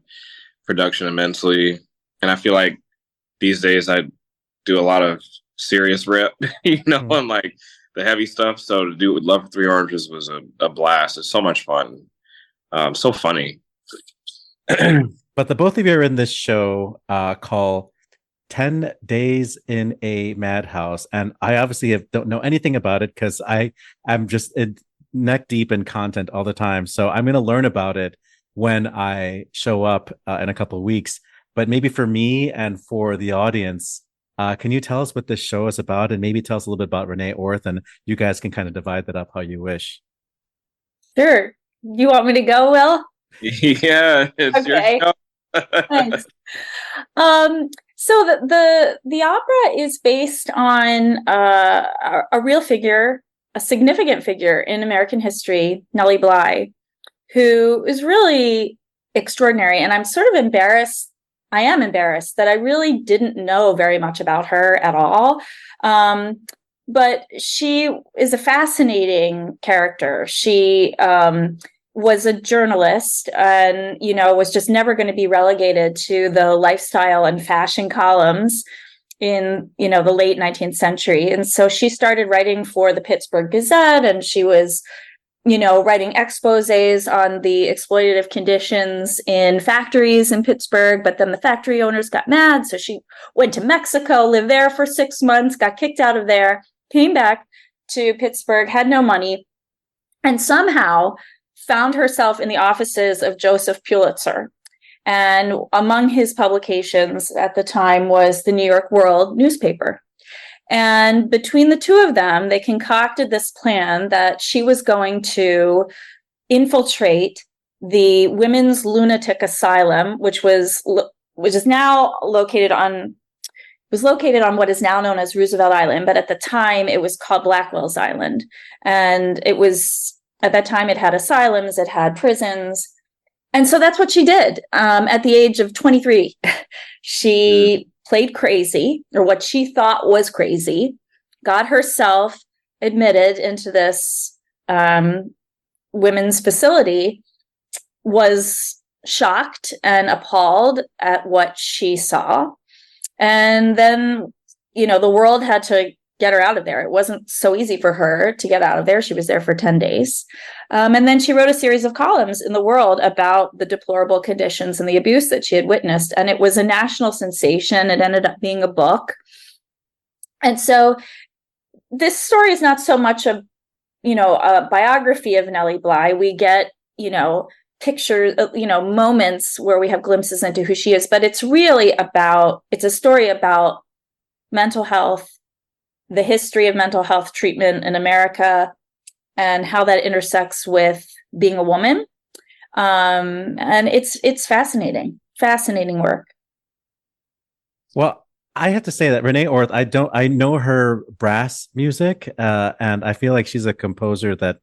production immensely. And I feel like these days I do a lot of serious rep, on like the heavy stuff. So to do it with Love for Three Oranges was a blast. It's so much fun. So funny. But the both of you are in this show called 10 Days in a Madhouse. And I obviously don't know anything about it because I'm just neck deep in content all the time. So I'm going to learn about it when I show up in a couple of weeks. But maybe for me and for the audience, can you tell us what this show is about, and maybe tell us a little bit about Renee Orth, and you guys can kind of divide that up how you wish. Sure. You want me to go, Will? Yeah, it's your show. Thanks. So the opera is based on a real figure, a significant figure in American history, Nellie Bly, who is really extraordinary. And I'm sort of embarrassed. I am embarrassed that I really didn't know very much about her at all. But she is a fascinating character. She was a journalist and, was just never going to be relegated to the lifestyle and fashion columns in, the late 19th century. And so she started writing for the Pittsburgh Gazette, and she was, writing exposés on the exploitative conditions in factories in Pittsburgh. But then the factory owners got mad. So she went to Mexico, lived there for 6 months, got kicked out of there, came back to Pittsburgh, had no money, and somehow found herself in the offices of Joseph Pulitzer. And among his publications at the time was the New York World newspaper. And between the two of them, they concocted this plan that she was going to infiltrate the women's lunatic asylum, which is now located on what is now known as Roosevelt Island, but at the time it was called Blackwell's Island. And it was, at that time, it had asylums, it had prisons. And so that's what she did. At the age of 23, she played crazy, or what she thought was crazy, got herself admitted into this women's facility, was shocked and appalled at what she saw. And then, the world had to get her out of there. It wasn't so easy for her to get out of there. She was there for 10 days. And then she wrote a series of columns in the World about the deplorable conditions and the abuse that she had witnessed. And it was a national sensation. It ended up being a book. And so this story is not so much a biography of Nellie Bly. We get, pictures, moments where we have glimpses into who she is, but it's a story about mental health, the history of mental health treatment in America, and how that intersects with being a woman. And it's fascinating work. Well, I have to say that Renee Orth, I know her brass music, and I feel like she's a composer that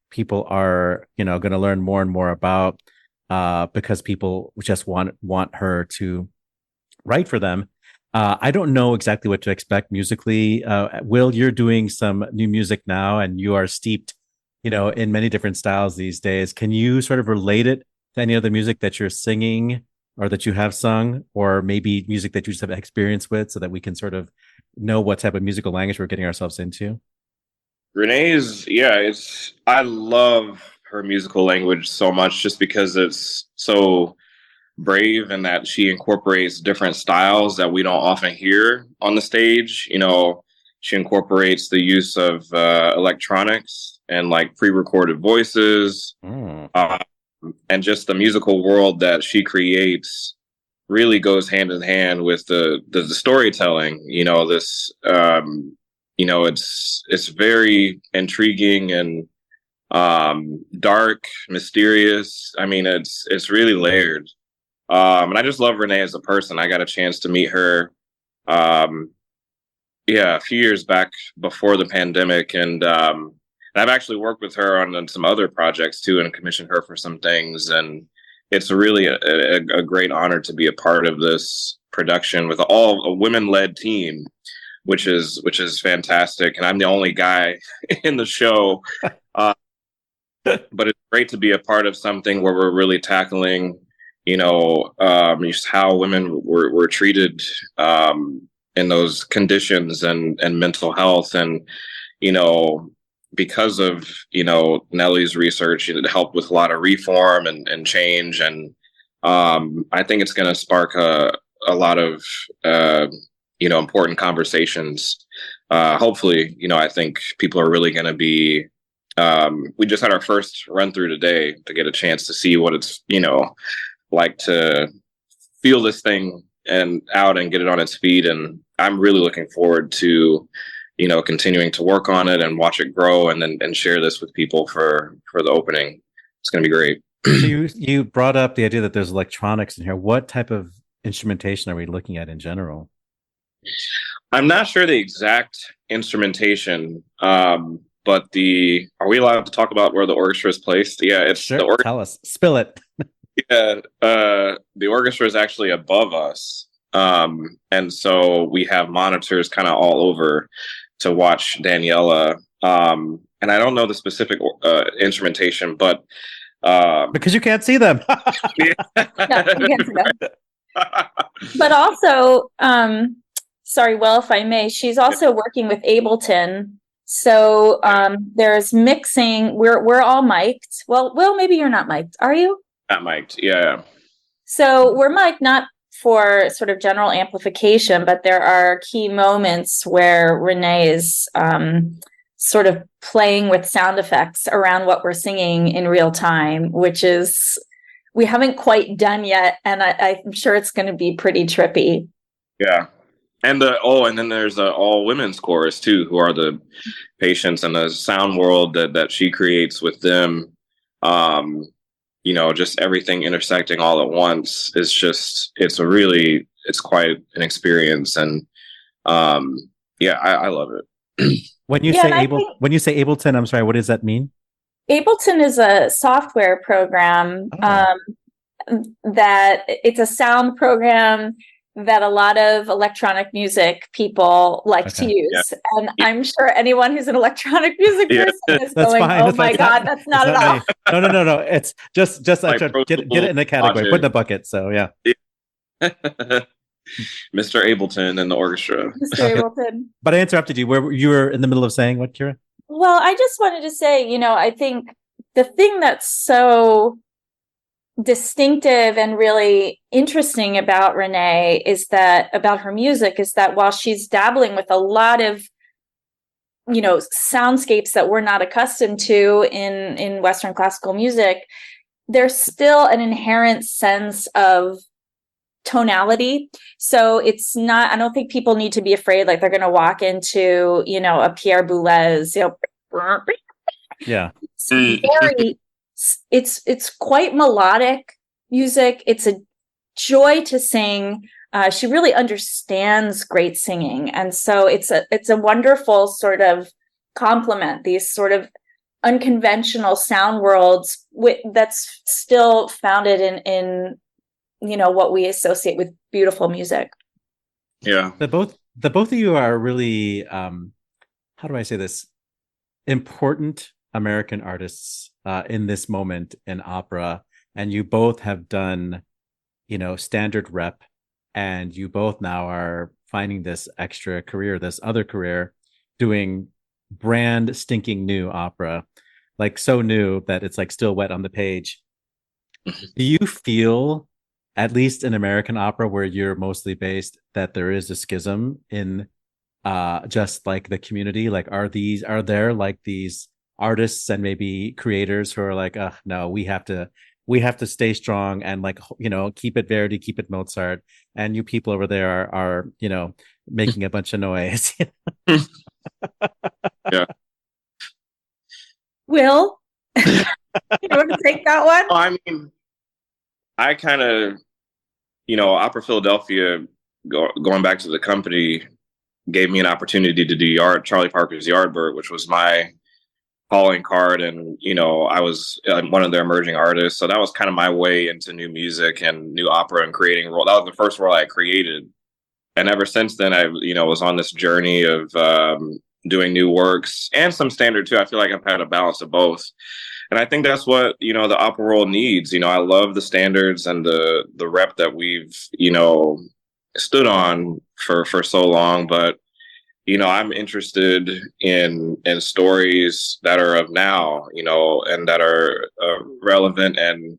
people are, going to learn more and more about, because people just want her to write for them. I don't know exactly what to expect musically. Will, you're doing some new music now, and you are steeped, in many different styles these days. Can you sort of relate it to any of the music that you're singing or that you have sung, or maybe music that you just have experience with, so that we can sort of know what type of musical language we're getting ourselves into? I love her musical language so much, just because it's so brave and that she incorporates different styles that we don't often hear on the stage. She incorporates the use of electronics and like pre-recorded voices. And just the musical world that she creates really goes hand in hand with the storytelling. It's very intriguing and dark, mysterious. I mean, it's really layered. And I just love Renee as a person. I got a chance to meet her, a few years back before the pandemic, and I've actually worked with her on some other projects too, and commissioned her for some things. And it's really a great honor to be a part of this production with a women-led team, which is fantastic. And I'm the only guy in the show, but it's great to be a part of something where we're really tackling, just how women were treated in those conditions and mental health. And, because of, Nellie's research, it helped with a lot of reform and change. And I think it's going to spark a lot of, important conversations. Hopefully, I think people are really going to be, we just had our first run through today to get a chance to see what it's, like to feel this thing and get it on its feet. And I'm really looking forward to, continuing to work on it and watch it grow, and share this with people for the opening. It's going to be great. So you brought up the idea that there's electronics in here. What type of instrumentation are we looking at in general? I'm not sure the exact instrumentation, but are we allowed to talk about where the orchestra is placed? Yeah, it's sure. Tell us. Spill it. Yeah, the orchestra is actually above us. And so we have monitors kind of all over to watch Daniela. And I don't know the specific instrumentation, but because you can't see them. No, you can't see them. But also, sorry, Will, if I may, she's also working with Ableton. So there's mixing. We're all mic'd. Well, Will, maybe you're not mic'd. Are you? Not mic'd, yeah. So we're mic'd not for sort of general amplification, but there are key moments where Renee is sort of playing with sound effects around what we're singing in real time, which is we haven't quite done yet, and I'm sure it's going to be pretty trippy. Yeah. And then there's all women's chorus too, who are the patients, and the sound world that she creates with them. Just everything intersecting all at once is just, it's quite an experience. And I love it. When you say Ableton, I'm sorry, what does that mean? Ableton is a software program that it's a sound program that a lot of electronic music people like to use. Yeah. And I'm sure anyone who's an electronic music person is going, fine. Oh my God, that's not at all. No. It's just get it in the category, put in the bucket. So yeah. Mr. Ableton and the orchestra. Mr. Ableton. But I interrupted you. You were in the middle of saying what, Kiera? Well, I just wanted to say, I think the thing that's so distinctive and really interesting about Renee about her music is that while she's dabbling with a lot of, soundscapes that we're not accustomed to in Western classical music, there's still an inherent sense of tonality. So it's not, I don't think people need to be afraid like they're going to walk into, a Pierre Boulez, Yeah. It's quite melodic music. It's a joy to sing. She really understands great singing. And so it's a wonderful sort of complement, these sort of unconventional sound worlds that's still founded in what we associate with beautiful music. Yeah. The both of you are really, how do I say this? Important American artists in this moment in opera. And you both have done, standard rep, and you both now are finding this extra career, this other career, doing brand stinking new opera, like so new that it's like still wet on the page. Do you feel, at least in American opera where you're mostly based, that there is a schism in just like the community? Like, are there like these artists and maybe creators who are like, no, we have to stay strong and like, keep it Verdi, keep it Mozart, and you people over there are making a bunch of noise? Yeah. Will, you want to take that one? Well, I mean, I kind of, Opera Philadelphia, going back to the company, gave me an opportunity to do Charlie Parker's Yardbird, which was my calling card. And, I was one of their emerging artists. So that was kind of my way into new music and new opera and creating a role. That was the first role I created. And ever since then, I, was on this journey of doing new works and some standard too. I feel like I've had a balance of both. And I think that's what, the opera world needs. I love the standards and the rep that we've, stood on for so long. But, I'm interested in stories that are of now, and that are relevant and,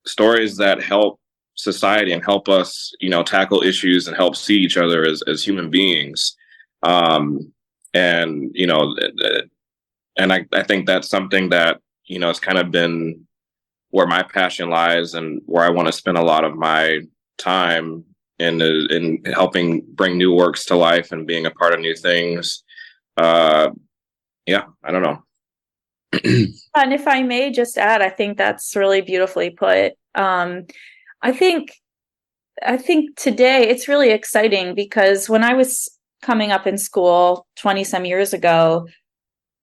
stories that help society and help us, tackle issues and help see each other as human beings. And I think that's something that, it's kind of been where my passion lies and where I want to spend a lot of my time in helping bring new works to life and being a part of new things. I don't know. And if I may just add, I think that's really beautifully put. I think today it's really exciting because when I was coming up in school 20 some years ago,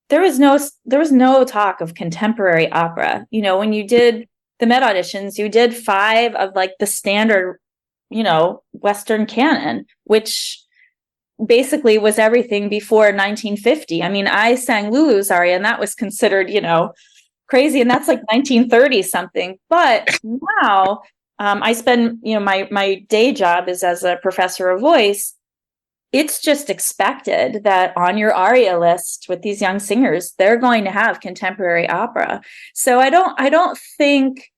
there was no talk of contemporary opera. When you did the Met auditions, you did 5 of like the standard, Western canon, which basically was everything before 1950. I mean, I sang Lulu's aria and that was considered, crazy. And that's like 1930 something. But now I spend, my day job is as a professor of voice. It's just expected that on your aria list with these young singers, they're going to have contemporary opera. So I don't think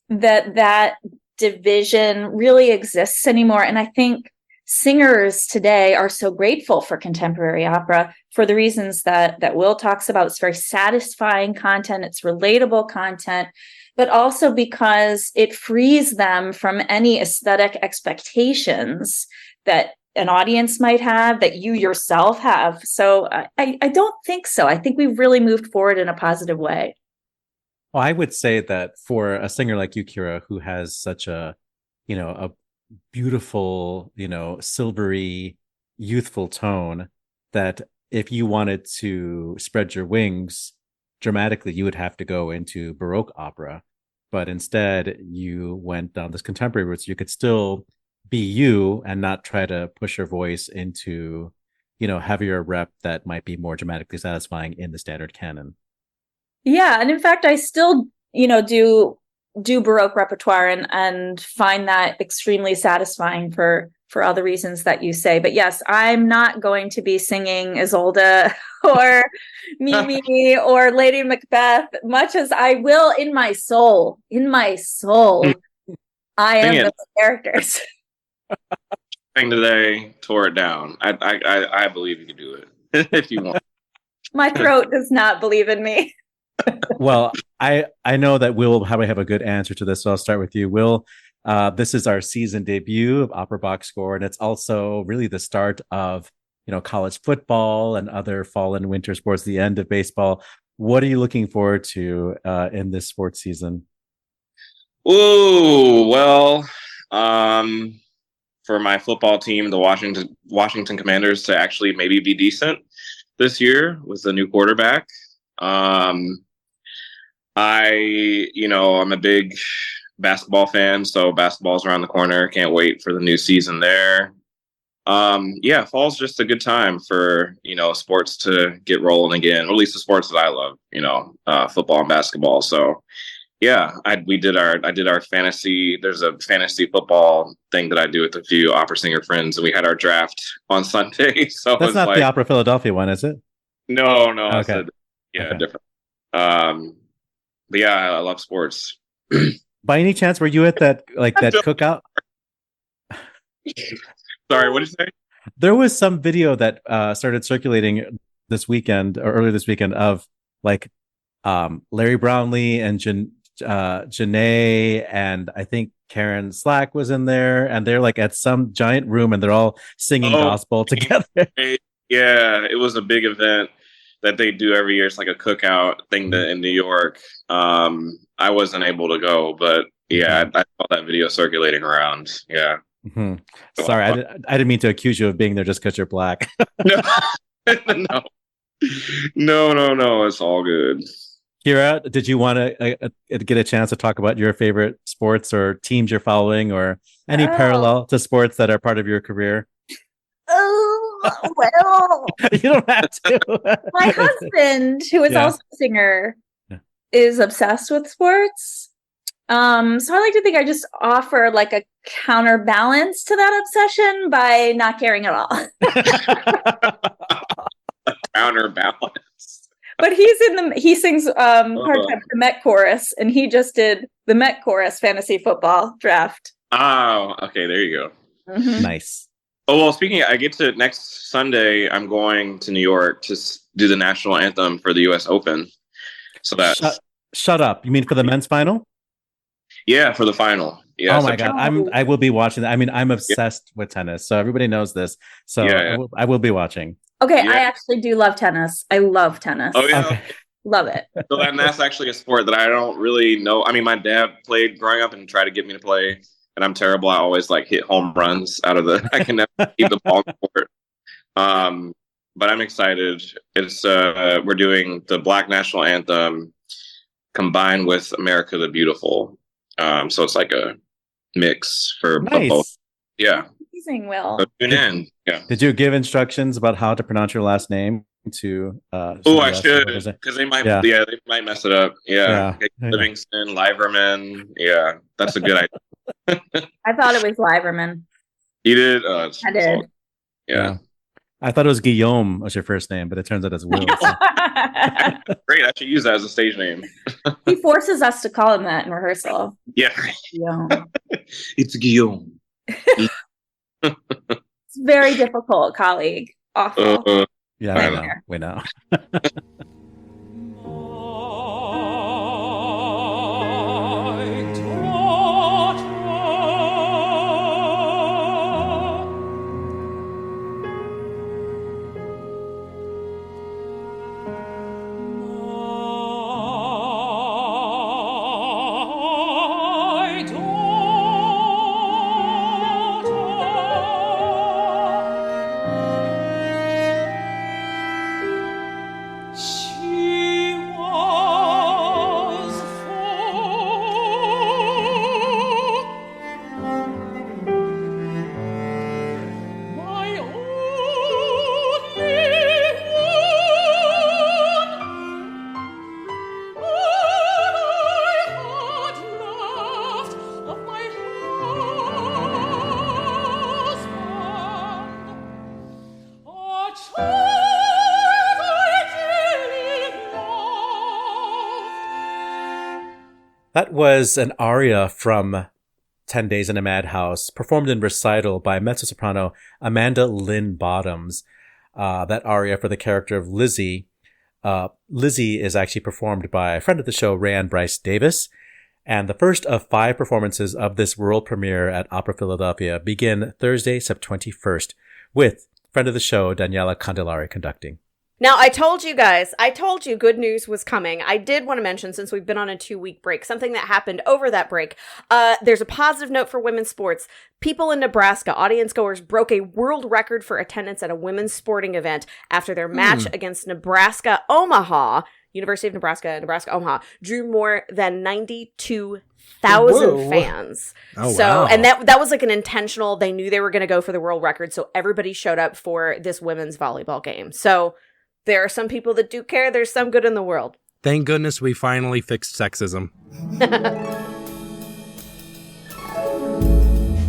that division really exists anymore. And I think singers today are so grateful for contemporary opera for the reasons that Will talks about. It's very satisfying content. It's relatable content, but also because it frees them from any aesthetic expectations that an audience might have, that you yourself have. So I don't think so. I think we've really moved forward in a positive way. Well, I would say that for a singer like you, Kiera, who has such a beautiful, silvery, youthful tone, that if you wanted to spread your wings dramatically, you would have to go into Baroque opera. But instead, you went down this contemporary route, so you could still be you and not try to push your voice into, heavier rep that might be more dramatically satisfying in the standard canon. Yeah, and in fact, I still, do Baroque repertoire and find that extremely satisfying for all the reasons that you say. But yes, I'm not going to be singing Isolde or Mimi or Lady Macbeth, much as I will in my soul, I am those characters. Today tore it down. I believe you can do it if you want. My throat does not believe in me. Well, I know that Will probably have a good answer to this, so I'll start with you, Will. This is our season debut of Opera Box Score, and it's also really the start of college football and other fall and winter sports, the end of baseball. What are you looking forward to in this sports season? Ooh, well, for my football team, the Washington Commanders, to actually maybe be decent this year with the new quarterback. I'm a big basketball fan, so basketball's around the corner. Can't wait for the new season there. Fall's just a good time for, sports to get rolling again, or at least the sports that I love, football and basketball. So yeah, I did our fantasy. There's a fantasy football thing that I do with a few opera singer friends, and we had our draft on Sunday. So that's not the Opera Philadelphia one, is it? No. Okay. Different. But yeah, I love sports. By any chance, were you at that cookout? Sorry, what did you say? There was some video that started circulating this weekend or earlier this weekend of Larry Brownlee and Janae, and I think Karen Slack was in there, and they're at some giant room and they're all singing gospel together. Yeah, it was a big event that they do every year. It's like a cookout thing in New York. I wasn't able to go, but yeah, I saw that video circulating around. Yeah. Mm-hmm. Sorry, I didn't mean to accuse you of being there just because you're black. No, it's all good. Kiera, did you want to get a chance to talk about your favorite sports or teams you're following, or any parallel to sports that are part of your career? Oh, well. You don't have to. My husband, who is also a singer, is obsessed with sports. So I like to think I just offer a counterbalance to that obsession by not caring at all. A counterbalance. But he sings part-time the Met Chorus, and he just did the Met Chorus fantasy football draft. Oh, okay, there you go. Mm-hmm. Nice. Oh, well, I get to next Sunday, I'm going to New York to do the national anthem for the U.S. Open. So that's... Shut up. You mean for the men's final? Yeah, for the final. Yeah. Oh my God. I will be watching that. I mean, I'm obsessed with tennis, so everybody knows this. So I will be watching. Okay, I actually do love tennis. I love tennis. Oh yeah. Okay. Love it. So that's actually a sport that I don't really know. I mean, my dad played growing up and tried to get me to play, and I'm terrible. I always hit home runs out of I can never keep the ball in the court. But I'm excited. It's we're doing the Black National Anthem combined with America the Beautiful. So it's like a mix for both. Yeah. Amazing, Will. So tune in. Yeah. Did you give instructions about how to pronounce your last name to? I should, because they might. Yeah, they might mess it up. Yeah. Livingston, Liverman. Yeah, that's a good idea. I thought it was Liverman. You did? I did. Yeah. I thought it was Guillaume was your first name, but it turns out it's Will. So. Great, I should use that as a stage name. He forces us to call him that in rehearsal. Yeah. Guillaume. It's Guillaume. It's very difficult, colleague. Awful. Yeah, we know. That was an aria from 10 Days in a Madhouse, performed in recital by mezzo-soprano Amanda Lynn Bottoms. That aria for the character of Lizzie. Lizzie is actually performed by a friend of the show, Rayanne Bryce Davis. And the first of 5 performances of this world premiere at Opera Philadelphia begin Thursday, September 21st, with friend of the show, Daniela Candelari, conducting. Now, I told you good news was coming. I did want to mention, since we've been on a 2-week break, something that happened over that break. There's a positive note for women's sports. People in Nebraska, audience goers, broke a world record for attendance at a women's sporting event after their match against Nebraska Omaha. University of Nebraska, Omaha, drew more than 92,000 fans. Oh, wow. And that was like an intentional, they knew they were going to go for the world record, so everybody showed up for this women's volleyball game. So there are some people that do care. There's some good in the world. Thank goodness we finally fixed sexism.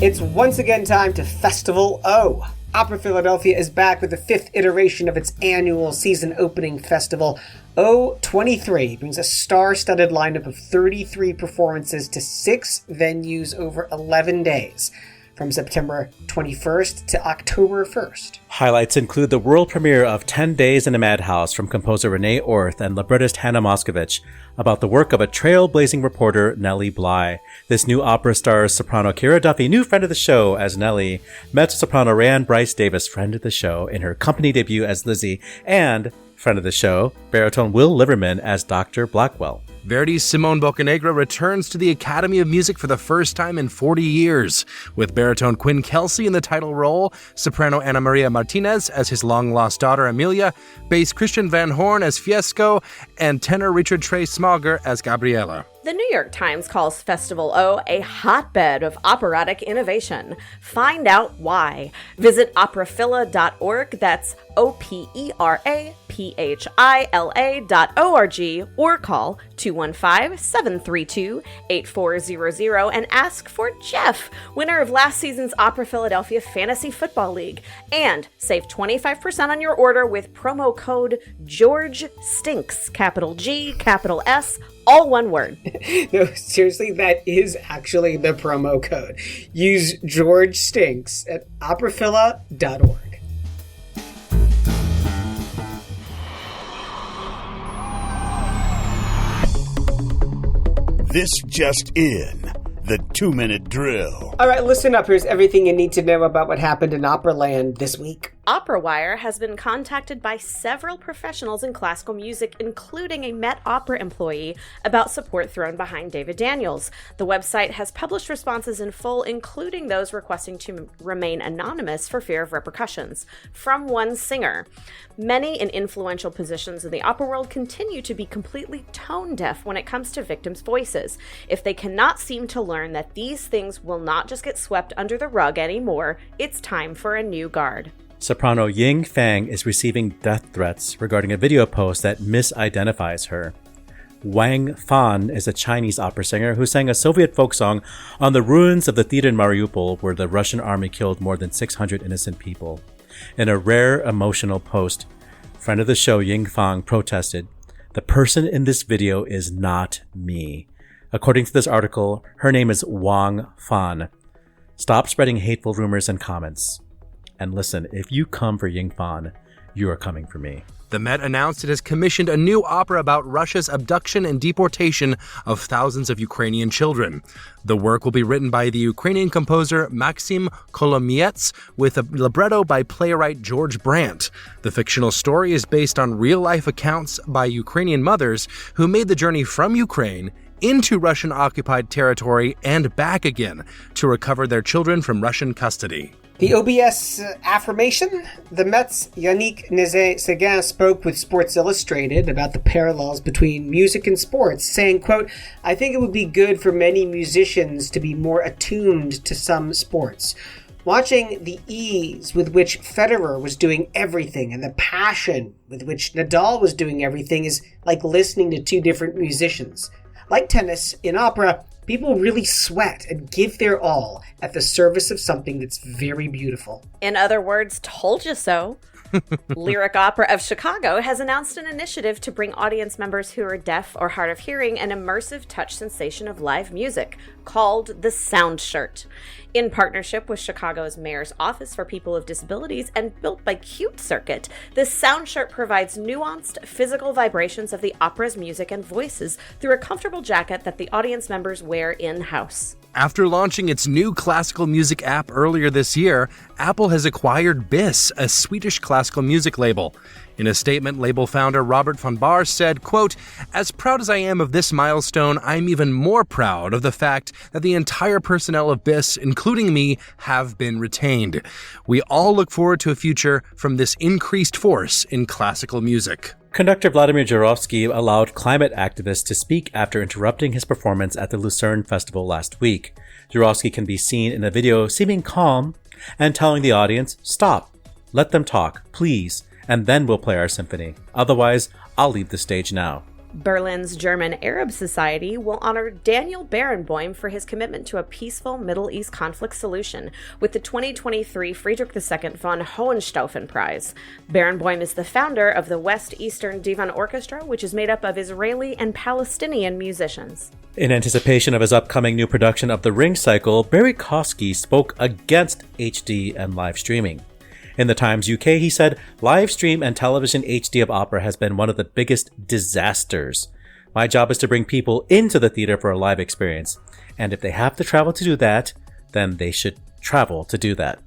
It's once again time to Festival O. Opera Philadelphia is back with the 5th iteration of its annual season opening festival. O23 brings a star-studded lineup of 33 performances to 6 venues over 11 days, from September 21st to October 1st. Highlights include the world premiere of 10 Days in a Madhouse from composer Renee Orth and librettist Hannah Moscovich, about the work of a trailblazing reporter, Nellie Bly. This new opera stars soprano Kiera Duffy, new friend of the show as Nellie, mezzo-soprano Rayanne Bryce Davis, friend of the show, in her company debut as Lizzie, and friend of the show, baritone Will Liverman as Dr. Blackwell. Verdi's Simone Boccanegra returns to the Academy of Music for the first time in 40 years, with baritone Quinn Kelsey in the title role, soprano Ana Maria Martínez as his long-lost daughter Amelia, bass Christian Van Horn as Fiesco, and tenor Richard Trey Smager as Gabriella. The New York Times calls Festival O a hotbed of operatic innovation. Find out why. Visit operaphila.org, that's operaphila.org, or call 215-732-8400 and ask for Jeff, winner of last season's Opera Philadelphia Fantasy Football League. And save 25% on your order with promo code GeorgeStinks, capital G, capital S, all one word. No, seriously, that is actually the promo code. Use George Stinks at operaphila.org. This just in, the 2-minute drill. All right, listen up. Here's everything you need to know about what happened in Operaland this week. Opera Wire has been contacted by several professionals in classical music, including a Met Opera employee, about support thrown behind David Daniels. The website has published responses in full, including those requesting to remain anonymous for fear of repercussions. From one singer, many in influential positions in the opera world continue to be completely tone deaf when it comes to victims' voices. If they cannot seem to learn that these things will not just get swept under the rug anymore, it's time for a new guard. Soprano Ying Fang is receiving death threats regarding a video post that misidentifies her. Wang Fan is a Chinese opera singer who sang a Soviet folk song on the ruins of the theater in Mariupol, where the Russian army killed more than 600 innocent people. In a rare emotional post, friend of the show Ying Fang protested, "The person in this video is not me." According to this article, her name is Wang Fan. Stop spreading hateful rumors and comments. And listen, if you come for Ying Fan, you are coming for me. The Met announced it has commissioned a new opera about Russia's abduction and deportation of thousands of Ukrainian children. The work will be written by the Ukrainian composer Maxim Kolomiets with a libretto by playwright George Brandt. The fictional story is based on real-life accounts by Ukrainian mothers who made the journey from Ukraine into Russian-occupied territory and back again to recover their children from Russian custody. The OBS affirmation? The Met's Yannick Nézet-Séguin spoke with Sports Illustrated about the parallels between music and sports, saying, quote, "I think it would be good for many musicians to be more attuned to some sports. Watching the ease with which Federer was doing everything and the passion with which Nadal was doing everything is like listening to two different musicians. Like tennis, in opera, people really sweat and give their all at the service of something that's very beautiful." In other words, told you so. Lyric Opera of Chicago has announced an initiative to bring audience members who are deaf or hard of hearing an immersive touch sensation of live music called the Sound Shirt. In partnership with Chicago's Mayor's Office for People with Disabilities and built by Cute Circuit, this Sound Shirt provides nuanced physical vibrations of the opera's music and voices through a comfortable jacket that the audience members wear in-house. After launching its new classical music app earlier this year, Apple has acquired BIS, a Swedish classical music label. In a statement, label founder Robert von Bahr said, quote, "As proud as I am of this milestone, I'm even more proud of the fact that the entire personnel of BIS, including me, have been retained. We all look forward to a future from this increased force in classical music." Conductor Vladimir Jurovsky allowed climate activists to speak after interrupting his performance at the Lucerne Festival last week. Jurovsky can be seen in a video seeming calm and telling the audience, "Stop, let them talk, please, and then we'll play our symphony. Otherwise, I'll leave the stage now." Berlin's German Arab Society will honor Daniel Barenboim for his commitment to a peaceful Middle East conflict solution with the 2023 Friedrich II von Hohenstaufen Prize. Barenboim is the founder of the West Eastern Divan Orchestra, which is made up of Israeli and Palestinian musicians. In anticipation of his upcoming new production of The Ring Cycle, Barry Kosky spoke against HD and live streaming. In the Times UK, he said, "Live stream and television HD of opera has been one of the biggest disasters. My job is to bring people into the theater for a live experience. And if they have to travel to do that, then they should travel to do that.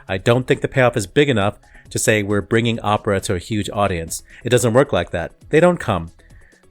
I don't think the payoff is big enough to say we're bringing opera to a huge audience. It doesn't work like that. They don't come.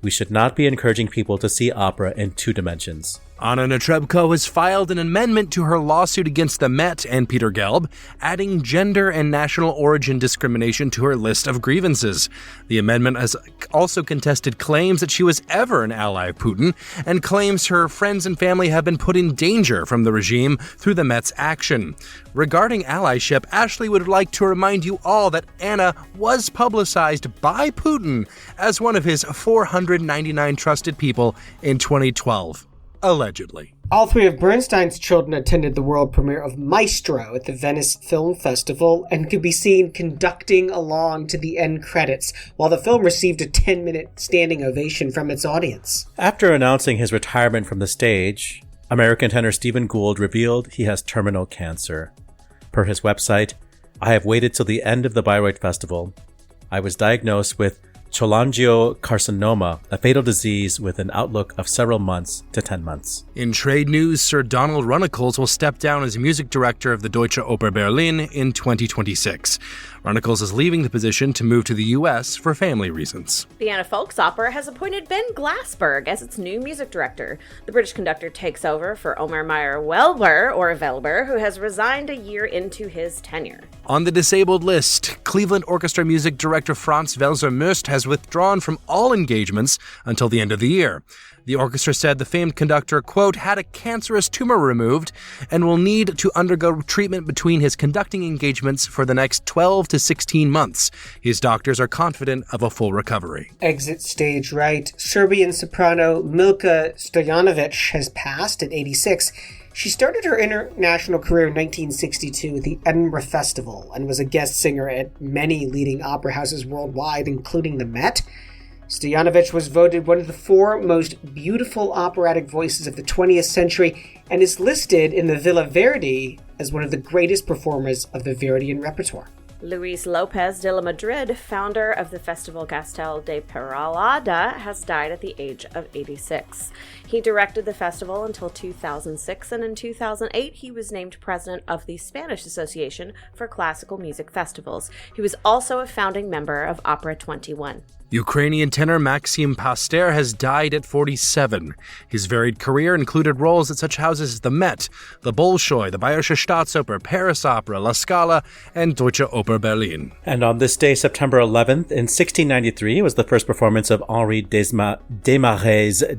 We should not be encouraging people to see opera in 2 dimensions." Anna Netrebko has filed an amendment to her lawsuit against the Met and Peter Gelb, adding gender and national origin discrimination to her list of grievances. The amendment has also contested claims that she was ever an ally of Putin and claims her friends and family have been put in danger from the regime through the Met's action. Regarding allyship, Ashley would like to remind you all that Anna was publicized by Putin as one of his 499 trusted people in 2012. Allegedly. All 3 of Bernstein's children attended the world premiere of Maestro at the Venice Film Festival and could be seen conducting along to the end credits, while the film received a 10-minute standing ovation from its audience. After announcing his retirement from the stage, American tenor Stephen Gould revealed he has terminal cancer. Per his website, "I have waited till the end of the Bayreuth Festival. I was diagnosed with cholangiocarcinoma, a fatal disease with an outlook of several months to 10 months. In trade news, Sir Donald Runnicles will step down as music director of the Deutsche Oper Berlin in 2026. Runnicles is leaving the position to move to the U.S. for family reasons. The Anna Folks Opera has appointed Ben Glassberg as its new music director. The British conductor takes over for Omer Velber, who has resigned a year into his tenure. On the disabled list, Cleveland Orchestra music director Franz Welser-Möst has withdrawn from all engagements until the end of the year. The orchestra said the famed conductor, quote, had a cancerous tumor removed and will need to undergo treatment between his conducting engagements for the next 12 to 16 months. His doctors are confident of a full recovery. Exit stage right. Serbian soprano Milka Stojanovic has passed at 86. She started her international career in 1962 at the Edinburgh Festival and was a guest singer at many leading opera houses worldwide, including the Met. Stojanovic was voted one of the 4 most beautiful operatic voices of the 20th century and is listed in the Villa Verdi as one of the greatest performers of the Verdian repertoire. Luis Lopez de la Madrid, founder of the Festival Castel de Peralada, has died at the age of 86. He directed the festival until 2006, and in 2008 he was named president of the Spanish Association for Classical Music Festivals. He was also a founding member of Opera 21. Ukrainian tenor Maxim Paster has died at 47. His varied career included roles at such houses as the Met, the Bolshoi, the Bayerische Staatsoper, Paris Opera, La Scala, and Deutsche Oper Berlin. And on this day, September 11th, in 1693, was the first performance of Henri Desmarais'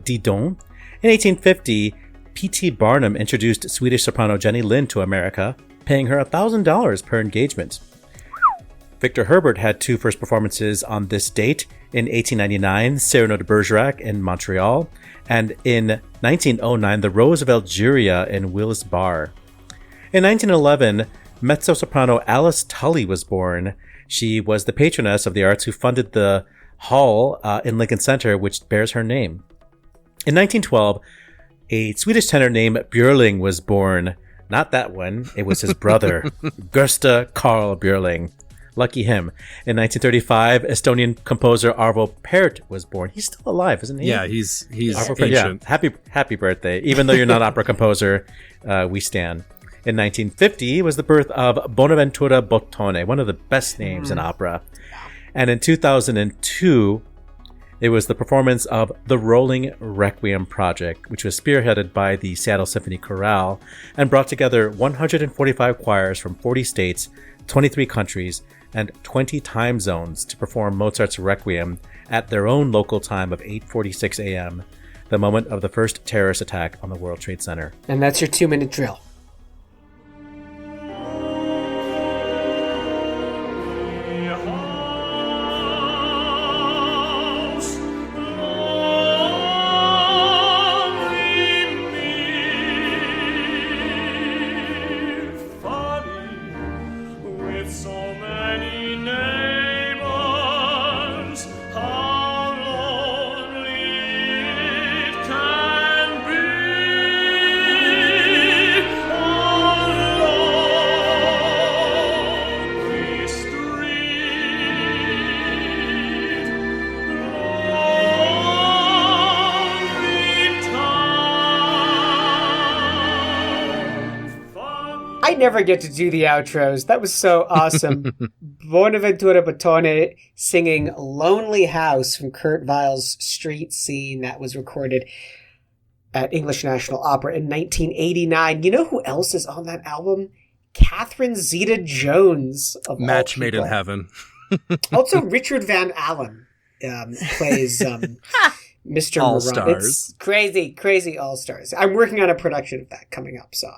Didon. In 1850, P.T. Barnum introduced Swedish soprano Jenny Lind to America, paying her $1,000 per engagement. Victor Herbert had 2 first performances on this date. In 1899, Cyrano de Bergerac in Montreal, and in 1909, The Rose of Algeria in Wills Bar. In 1911, mezzo-soprano Alice Tully was born. She was the patroness of the arts who funded the hall in Lincoln Center, which bears her name. In 1912, a Swedish tenor named Björling was born. Not that one. It was his brother, Gösta Karl Björling. Lucky him. In 1935, Estonian composer Arvo Pärt was born. He's still alive, isn't he? Yeah, he's Arvo ancient. Yeah. Happy birthday. Even though you're not opera composer, we stand. In 1950 was the birth of Bonaventura Bottone, one of the best names in opera. And in 2002, it was the performance of the Rolling Requiem Project, which was spearheaded by the Seattle Symphony Chorale and brought together 145 choirs from 40 states, 23 countries, and 20 time zones to perform Mozart's Requiem at their own local time of 8:46 a.m., the moment of the first terrorist attack on the World Trade Center. And that's your 2-minute drill. I never get to do the outros. That was so awesome. Bonaventura Bottone singing Lonely House from Kurt Weill's Street Scene that was recorded at English National Opera in 1989. You know who else is on that album? Catherine Zeta-Jones. Of Match made in heaven. Also, Richard Van Allen plays Mr. All-Stars. It's crazy, crazy All-Stars. I'm working on a production of that coming up, so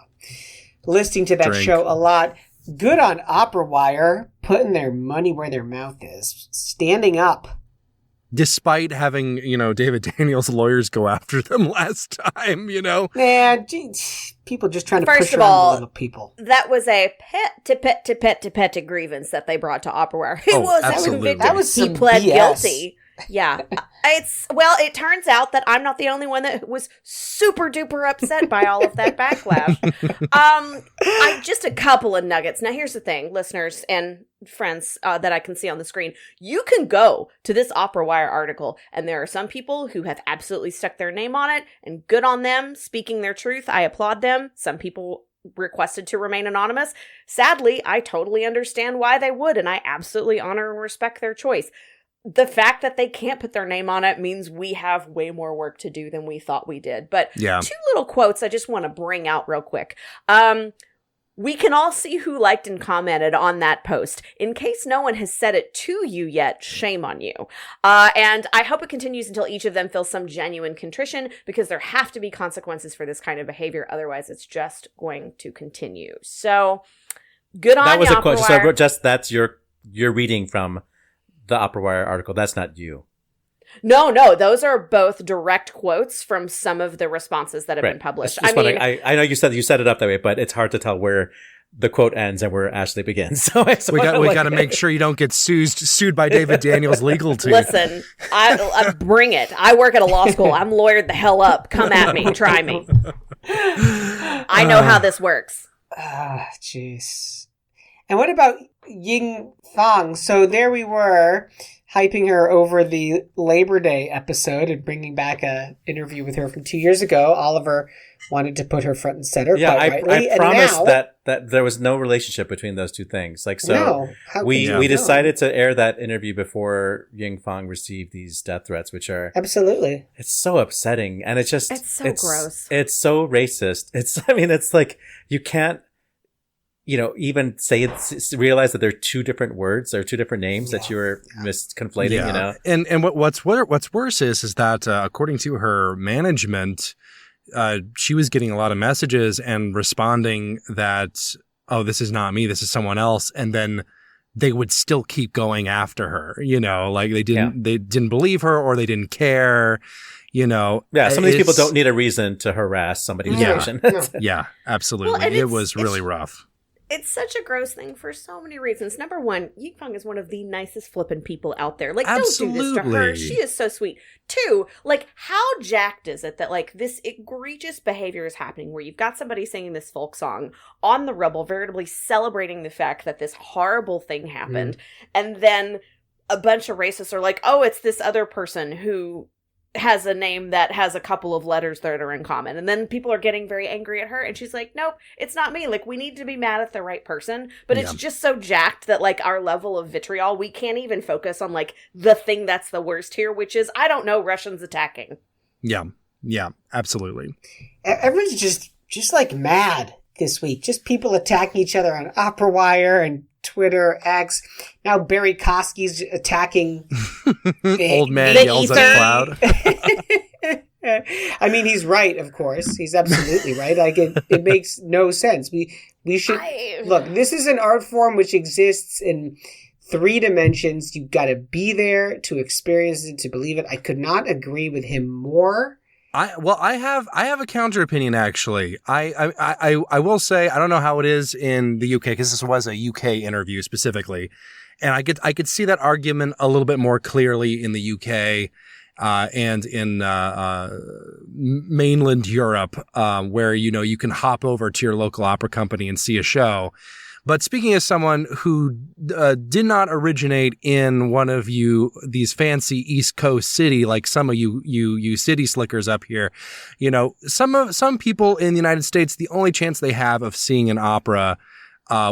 listening to that show a lot. Good on Opera Wire, putting their money where their mouth is, standing up. Despite having, David Daniels' lawyers go after them last time, Yeah, people just trying to push around the little people. That was a petty grievance that they brought to Opera Wire. He wasn't convicted. That was he pled guilty. Yeah. It turns out that I'm not the only one that was super duper upset by all of that backlash. Just a couple of nuggets. Now, here's the thing, listeners and friends that I can see on the screen. You can go to this Opera Wire article, and there are some people who have absolutely stuck their name on it, and good on them, speaking their truth. I applaud them. Some people requested to remain anonymous. Sadly, I totally understand why they would, and I absolutely honor and respect their choice. The fact that they can't put their name on it means we have way more work to do than we thought we did. But yeah. 2 little quotes I just want to bring out real quick. We can all see who liked and commented on that post. In case no one has said it to you yet, shame on you. And I hope it continues until each of them feels some genuine contrition, because there have to be consequences for this kind of behavior. Otherwise, it's just going to continue. So, good on you, That was a quote. Wire. So that's your reading from the Opera Wire article. That's not you. No, those are both direct quotes from some of the responses that have been published. I know you said it up that way, but it's hard to tell where the quote ends and where Ashley begins. So we got to make sure you don't get sued by David Daniels' legal team. Listen, I bring it. I work at a law school. I'm lawyered the hell up. Come at me. Try me. I know how this works. Jeez. And what about Ying Fang? So there we were, hyping her over the Labor Day episode and bringing back an interview with her from 2 years ago. Oliver wanted to put her front and center. Yeah, quite rightly. I promised that there was no relationship between those two things. We decided to air that interview before Ying Fang received these death threats, which are absolutely. It's so upsetting, and it's so gross. It's so racist. It's like you can't. Even realize that they're 2 different words or 2 different names that you were misconflating, And what's worse is that according to her management, she was getting a lot of messages and responding that, oh, this is not me, this is someone else. And then they would still keep going after her, like they didn't believe her or they didn't care. Some of these people don't need a reason to harass somebody's patient. Yeah, absolutely. It was really rough. It's such a gross thing for so many reasons. Number one, Yifeng is one of the nicest flippin' people out there. Like, Absolutely. don't do this to her. She is so sweet. Two, like, how jacked is it that, like, this egregious behavior is happening where you've got somebody singing this folk song on the Rebel, veritably celebrating the fact that this horrible thing happened, and then a bunch of racists are like, oh, it's this other person who has a name that has a couple of letters that are in common. And then people are getting very angry at her. And she's like, nope, it's not me. Like, we need to be mad at the right person. But it's just so jacked that, like, our level of vitriol, we can't even focus on, like, the thing that's the worst here, which is, I don't know, Russians attacking. Yeah. Yeah, absolutely. Everyone's just like mad this week. Just people attacking each other on Opera Wire and Twitter, X. Now Barry Kosky's attacking Old man yells at a cloud. I mean, he's right, of course. He's absolutely right. Like, it makes no sense. We should look, this is an art form which exists in 3 dimensions. You've got to be there to experience it, to believe it. I could not agree with him more. I have a counter opinion, actually. I will say, I don't know how it is in the UK, because this was a UK interview specifically, and I could see that argument a little bit more clearly in the UK and in mainland Europe, where you can hop over to your local opera company and see a show. But speaking as someone who did not originate in one of these fancy East Coast city, like some of you city slickers up here, some people in the United States, the only chance they have of seeing an opera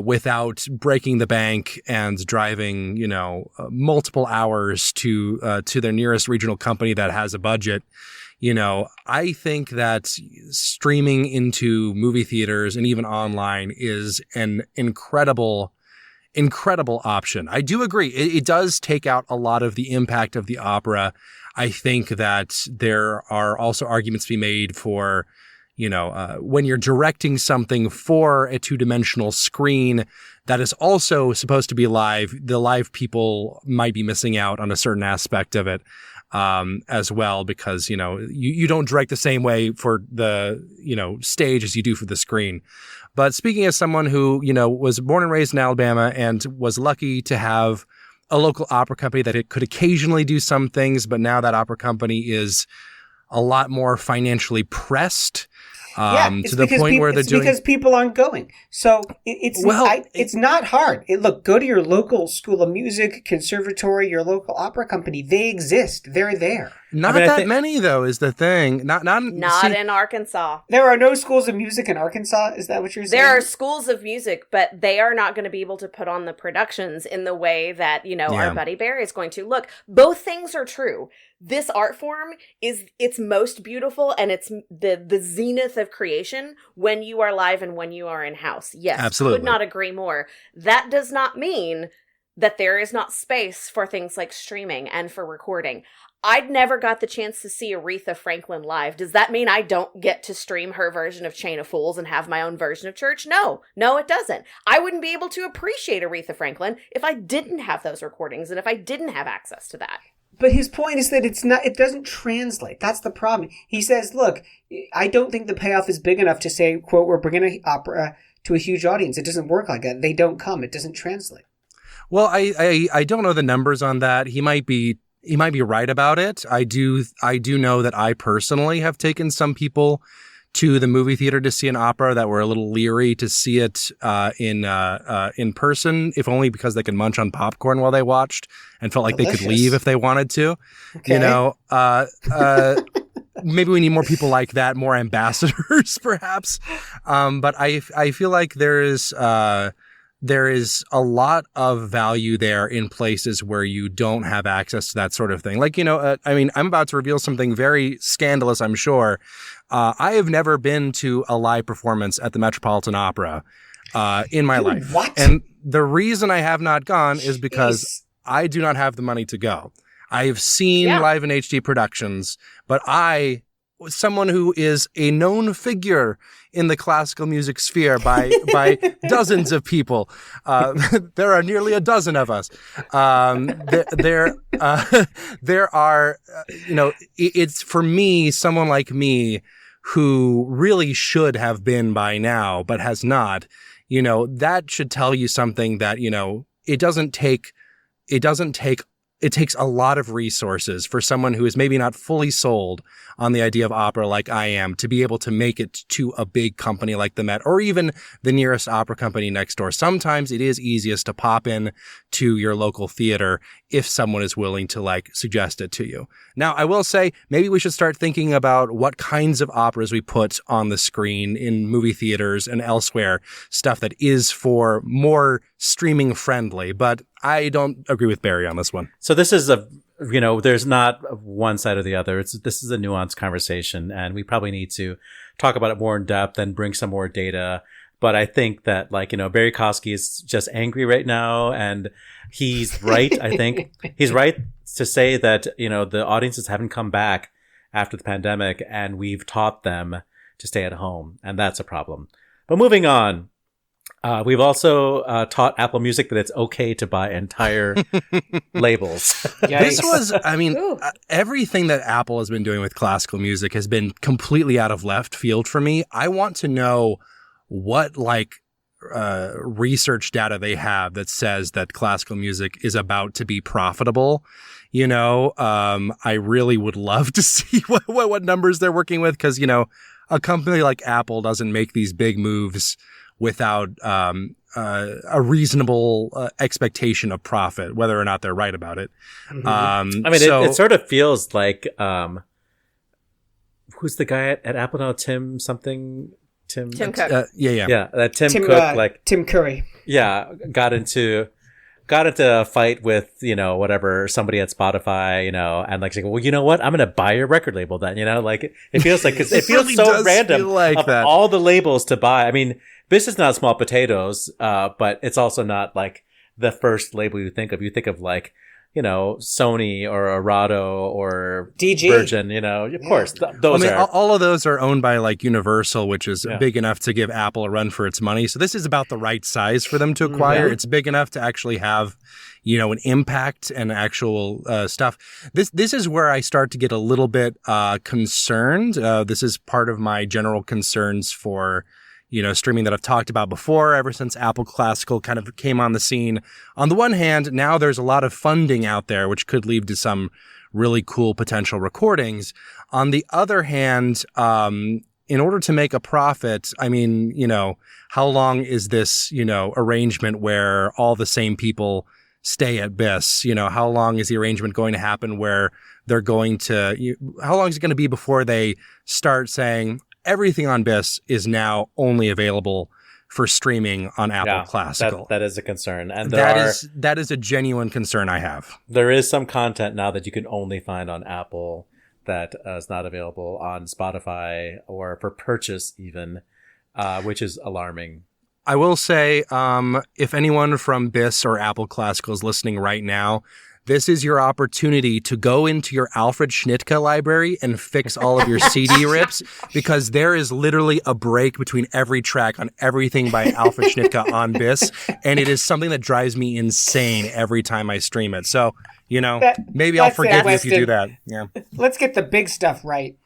without breaking the bank and driving, multiple hours to their nearest regional company that has a budget. I think that streaming into movie theaters and even online is an incredible option. I do agree. It does take out a lot of the impact of the opera. I think that there are also arguments to be made for, when you're directing something for a 2-dimensional screen that is also supposed to be live, the live people might be missing out on a certain aspect of it. As well, because, you don't direct the same way for the, stage as you do for the screen. But speaking as someone who, was born and raised in Alabama and was lucky to have a local opera company that it could occasionally do some things, but now that opera company is a lot more financially pressed. To the point where they're doing, because people aren't going. So it's not hard. Look, go to your local school of music, conservatory, your local opera company. They exist. They're there. Not many, though, is the thing. Not in Arkansas. There are no schools of music in Arkansas. Is that what you're saying? There are schools of music, but they are not going to be able to put on the productions in the way that, our buddy Barry is going to. Look, both things are true. This art form is its most beautiful, and it's the zenith of creation when you are live and when you are in house. Yes, absolutely. Could not agree more. That does not mean that there is not space for things like streaming and for recording. I'd never got the chance to see Aretha Franklin live. Does that mean I don't get to stream her version of Chain of Fools and have my own version of Church? No, it doesn't. I wouldn't be able to appreciate Aretha Franklin if I didn't have those recordings and if I didn't have access to that. But his point is that it doesn't translate. That's the problem. He says, look, I don't think the payoff is big enough to say, quote, we're bringing an opera to a huge audience. It doesn't work like that. They don't come. It doesn't translate. Well, I don't know the numbers on that. He might be right about it. I do know that I personally have taken some people to the movie theater to see an opera that were a little leery to see it in person, if only because they could munch on popcorn while they watched and felt like Delicious. They could leave if they wanted to. Okay. Maybe we need more people like that, more ambassadors, perhaps. But I feel like there is a lot of value there in places where you don't have access to that sort of thing. Like, I'm about to reveal something very scandalous, I'm sure. I have never been to a live performance at the Metropolitan Opera in my life. What? And the reason I have not gone is because I do not have the money to go. I have seen live and HD productions, but someone who is a known figure in the classical music sphere by dozens of people. There are nearly a dozen of us. There are, it's for me, someone like me who really should have been by now, but has not, that should tell you something that, it takes a lot of resources for someone who is maybe not fully sold on the idea of opera like I am to be able to make it to a big company like the Met or even the nearest opera company next door. Sometimes it is easiest to pop in to your local theater if someone is willing to suggest it to you. Now, I will say maybe we should start thinking about what kinds of operas we put on the screen in movie theaters and elsewhere, stuff that is for more streaming friendly, but I don't agree with Barry on this one. So this is there's not one side or the other. This is a nuanced conversation, and we probably need to talk about it more in depth and bring some more data. But I think that Barry Kosky is just angry right now, and he's right. I think he's right to say that, the audiences haven't come back after the pandemic, and we've taught them to stay at home, and that's a problem. But moving on. We've also taught Apple Music that it's okay to buy entire labels. This was, everything that Apple has been doing with classical music has been completely out of left field for me. I want to know what research data they have that says that classical music is about to be profitable. I really would love to see what numbers they're working with because, a company like Apple doesn't make these big moves without a reasonable expectation of profit, whether or not they're right about it. Mm-hmm. It sort of feels like who's the guy at Apple now? Tim Cook. Tim Tim Cook, Tim Curry. Yeah, got into a fight with somebody at Spotify, and saying, well, you know what, I'm gonna buy your record label then. It feels like it feels really so random like that. All the labels to buy. This is not small potatoes, but it's also not the first label you think of. You think of Sony or Arado or DG. Virgin, of course. Those are. All of those are owned by Universal, which is big enough to give Apple a run for its money. So this is about the right size for them to acquire. Yeah. It's big enough to actually have, an impact and actual stuff. This is where I start to get a little bit concerned. This is part of my general concerns for streaming that I've talked about before, ever since Apple Classical kind of came on the scene. On the one hand, now there's a lot of funding out there, which could lead to some really cool potential recordings. On the other hand, in order to make a profit, how long is this, arrangement where all the same people stay at BIS? How long is the arrangement going to happen where they're going to, how long is it going to be before they start saying, everything on BIS is now only available for streaming on Apple Classical. That is a concern. And that is a genuine concern I have. There is some content now that you can only find on Apple that is not available on Spotify or for purchase even, which is alarming. I will say, if anyone from BIS or Apple Classical is listening right now, this is your opportunity to go into your Alfred Schnittke library and fix all of your CD rips, because there is literally a break between every track on everything by Alfred Schnittke on BIS, and it is something that drives me insane every time I stream it. So, maybe I'll forgive you if you do that. Yeah. Let's get the big stuff right.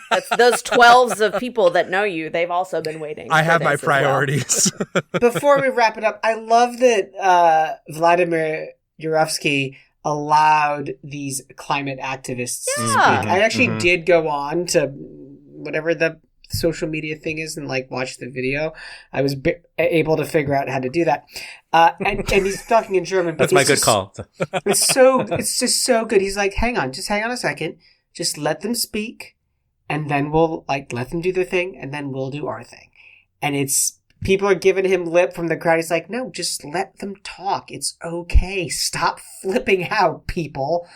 That's those 12s of people that know you. They've also been waiting. I have my priorities. Before we wrap it up, I love that Vladimir Yurovsky allowed these climate activists to speak. I actually did go on to whatever the social media thing is and watch the video. I was able to figure out how to do that. And he's talking in German. But that's my good call. It's just so good. He's like, hang on a second. Just let them speak, and then we'll let them do their thing, and then we'll do our thing. And people are giving him lip from the crowd. He's like, no, just let them talk. It's okay. Stop flipping out, people.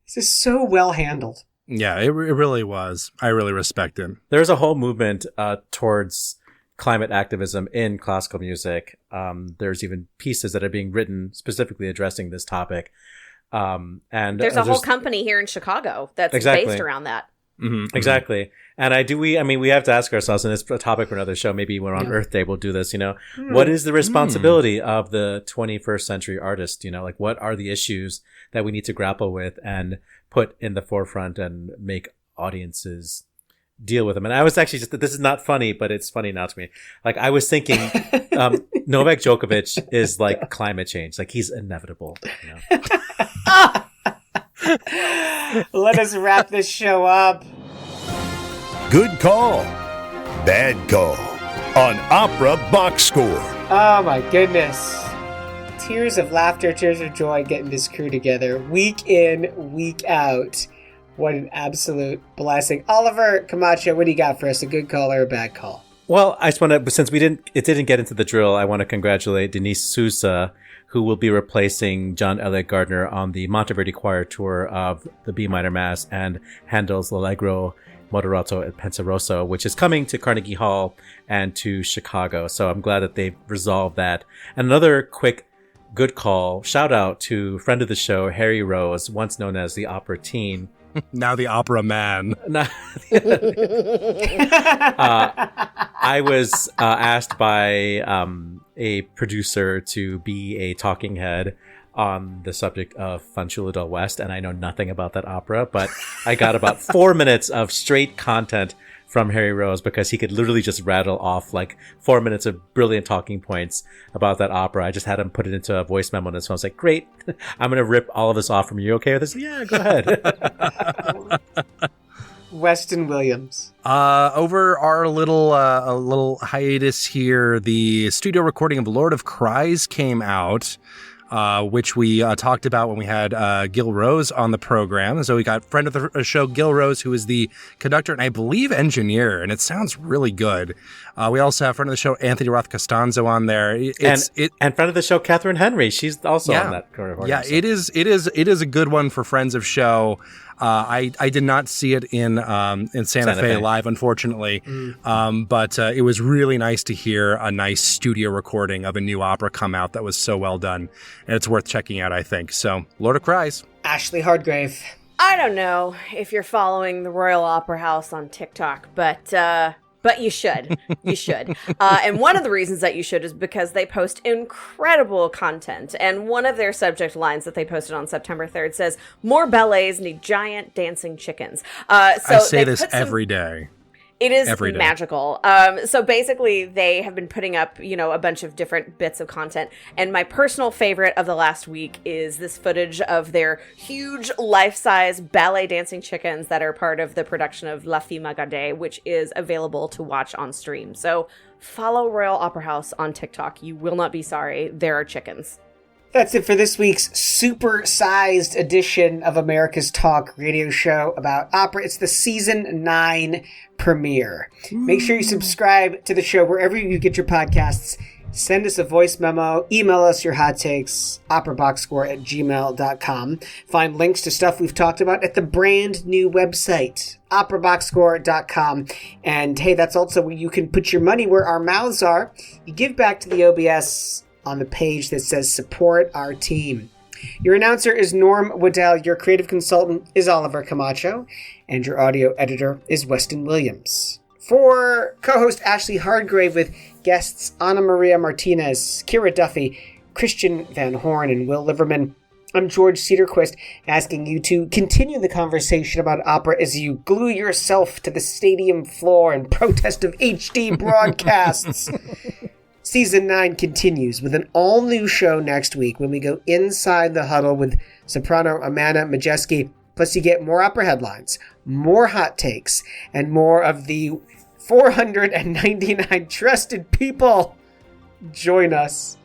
This is so well handled. Yeah, it really was. I really respect him. There's a whole movement towards climate activism in classical music. There's even pieces that are being written specifically addressing this topic. And there's a whole company here in Chicago that's based around that. Mm-hmm, exactly. And we have to ask ourselves, and it's a topic for another show, maybe when on Earth Day we'll do this, what is the responsibility of the 21st century artist? What are the issues that we need to grapple with and put in the forefront and make audiences deal with him. And I was actually this is not funny, but it's funny now to me. Like I was thinking, Novak Djokovic is like climate change. Like he's inevitable. You know? Let us wrap this show up. Good call. Bad call on Opera Box Score. Oh my goodness. Tears of laughter, tears of joy getting this crew together week in, week out. What an absolute blessing. Oliver Camacho, what do you got for us? A good call or a bad call? Well, I just want to, since it didn't get into the drill, I want to congratulate Denise Sousa, who will be replacing John Elliott Gardner on the Monteverdi Choir tour of the B minor Mass and Handel's L'Allegro Moderato et Penseroso, which is coming to Carnegie Hall and to Chicago. So I'm glad that they've resolved that. And another quick good call, shout out to friend of the show, Harry Rose, once known as the Opera Teen. Now the Opera Man. I was asked by a producer to be a talking head on the subject of Fanciulla del West, and I know nothing about that opera, but I got about 4 minutes of straight content from Harry Rose because he could literally just rattle off like 4 minutes of brilliant talking points about that opera. I just had him put it into a voice memo on his phone. I was like, great, I'm going to rip all of this off from you. Okay with this? Yeah, go ahead. Weston Williams. Over our little hiatus here, the studio recording of Lord of Cries came out. Which we talked about when we had Gil Rose on the program. So we got friend of the show, Gil Rose, who is the conductor and I believe engineer, and it sounds really good. We also have friend of the show, Anthony Roth Costanzo, on there. And friend of the show, Catherine Henry. She's also on that recording. Yeah, so. It is a good one for friends of show. I did not see it in Santa Fe live, unfortunately. But it was really nice to hear a nice studio recording of a new opera come out that was so well done. And it's worth checking out, I think. So, Lord of Cries. Ashley Hardgrave. I don't know if you're following the Royal Opera House on TikTok, but you should. You should. And one of the reasons that you should is because they post incredible content. And one of their subject lines that they posted on September 3rd says, "More ballets need giant dancing chickens." I say this every day. It is magical. So basically, they have been putting up, a bunch of different bits of content. And my personal favorite of the last week is this footage of their huge life-size ballet dancing chickens that are part of the production of La Fille Magardée, which is available to watch on stream. So follow Royal Opera House on TikTok. You will not be sorry. There are chickens. That's it for this week's super-sized edition of America's Talk radio show about opera. It's the season 9 premiere. Make sure you subscribe to the show wherever you get your podcasts. Send us a voice memo. Email us your hot takes, operaboxscore@gmail.com. Find links to stuff we've talked about at the brand new website, operaboxscore.com. And hey, that's also where you can put your money where our mouths are. You give back to the OBS on the page that says support our team. Your announcer is Norm Waddell. Your creative consultant is Oliver Camacho. And your audio editor is Weston Williams. For co-host Ashley Hardgrave with guests Ana Maria Martínez, Kiera Duffy, Christian Van Horn, and Will Liverman, I'm George Cedarquist, asking you to continue the conversation about opera as you glue yourself to the stadium floor in protest of HD broadcasts. Season 9 continues with an all-new show next week when we go inside the huddle with soprano Amanda Majeski. Plus you get more opera headlines, more hot takes, and more of the 499 trusted people. Join us.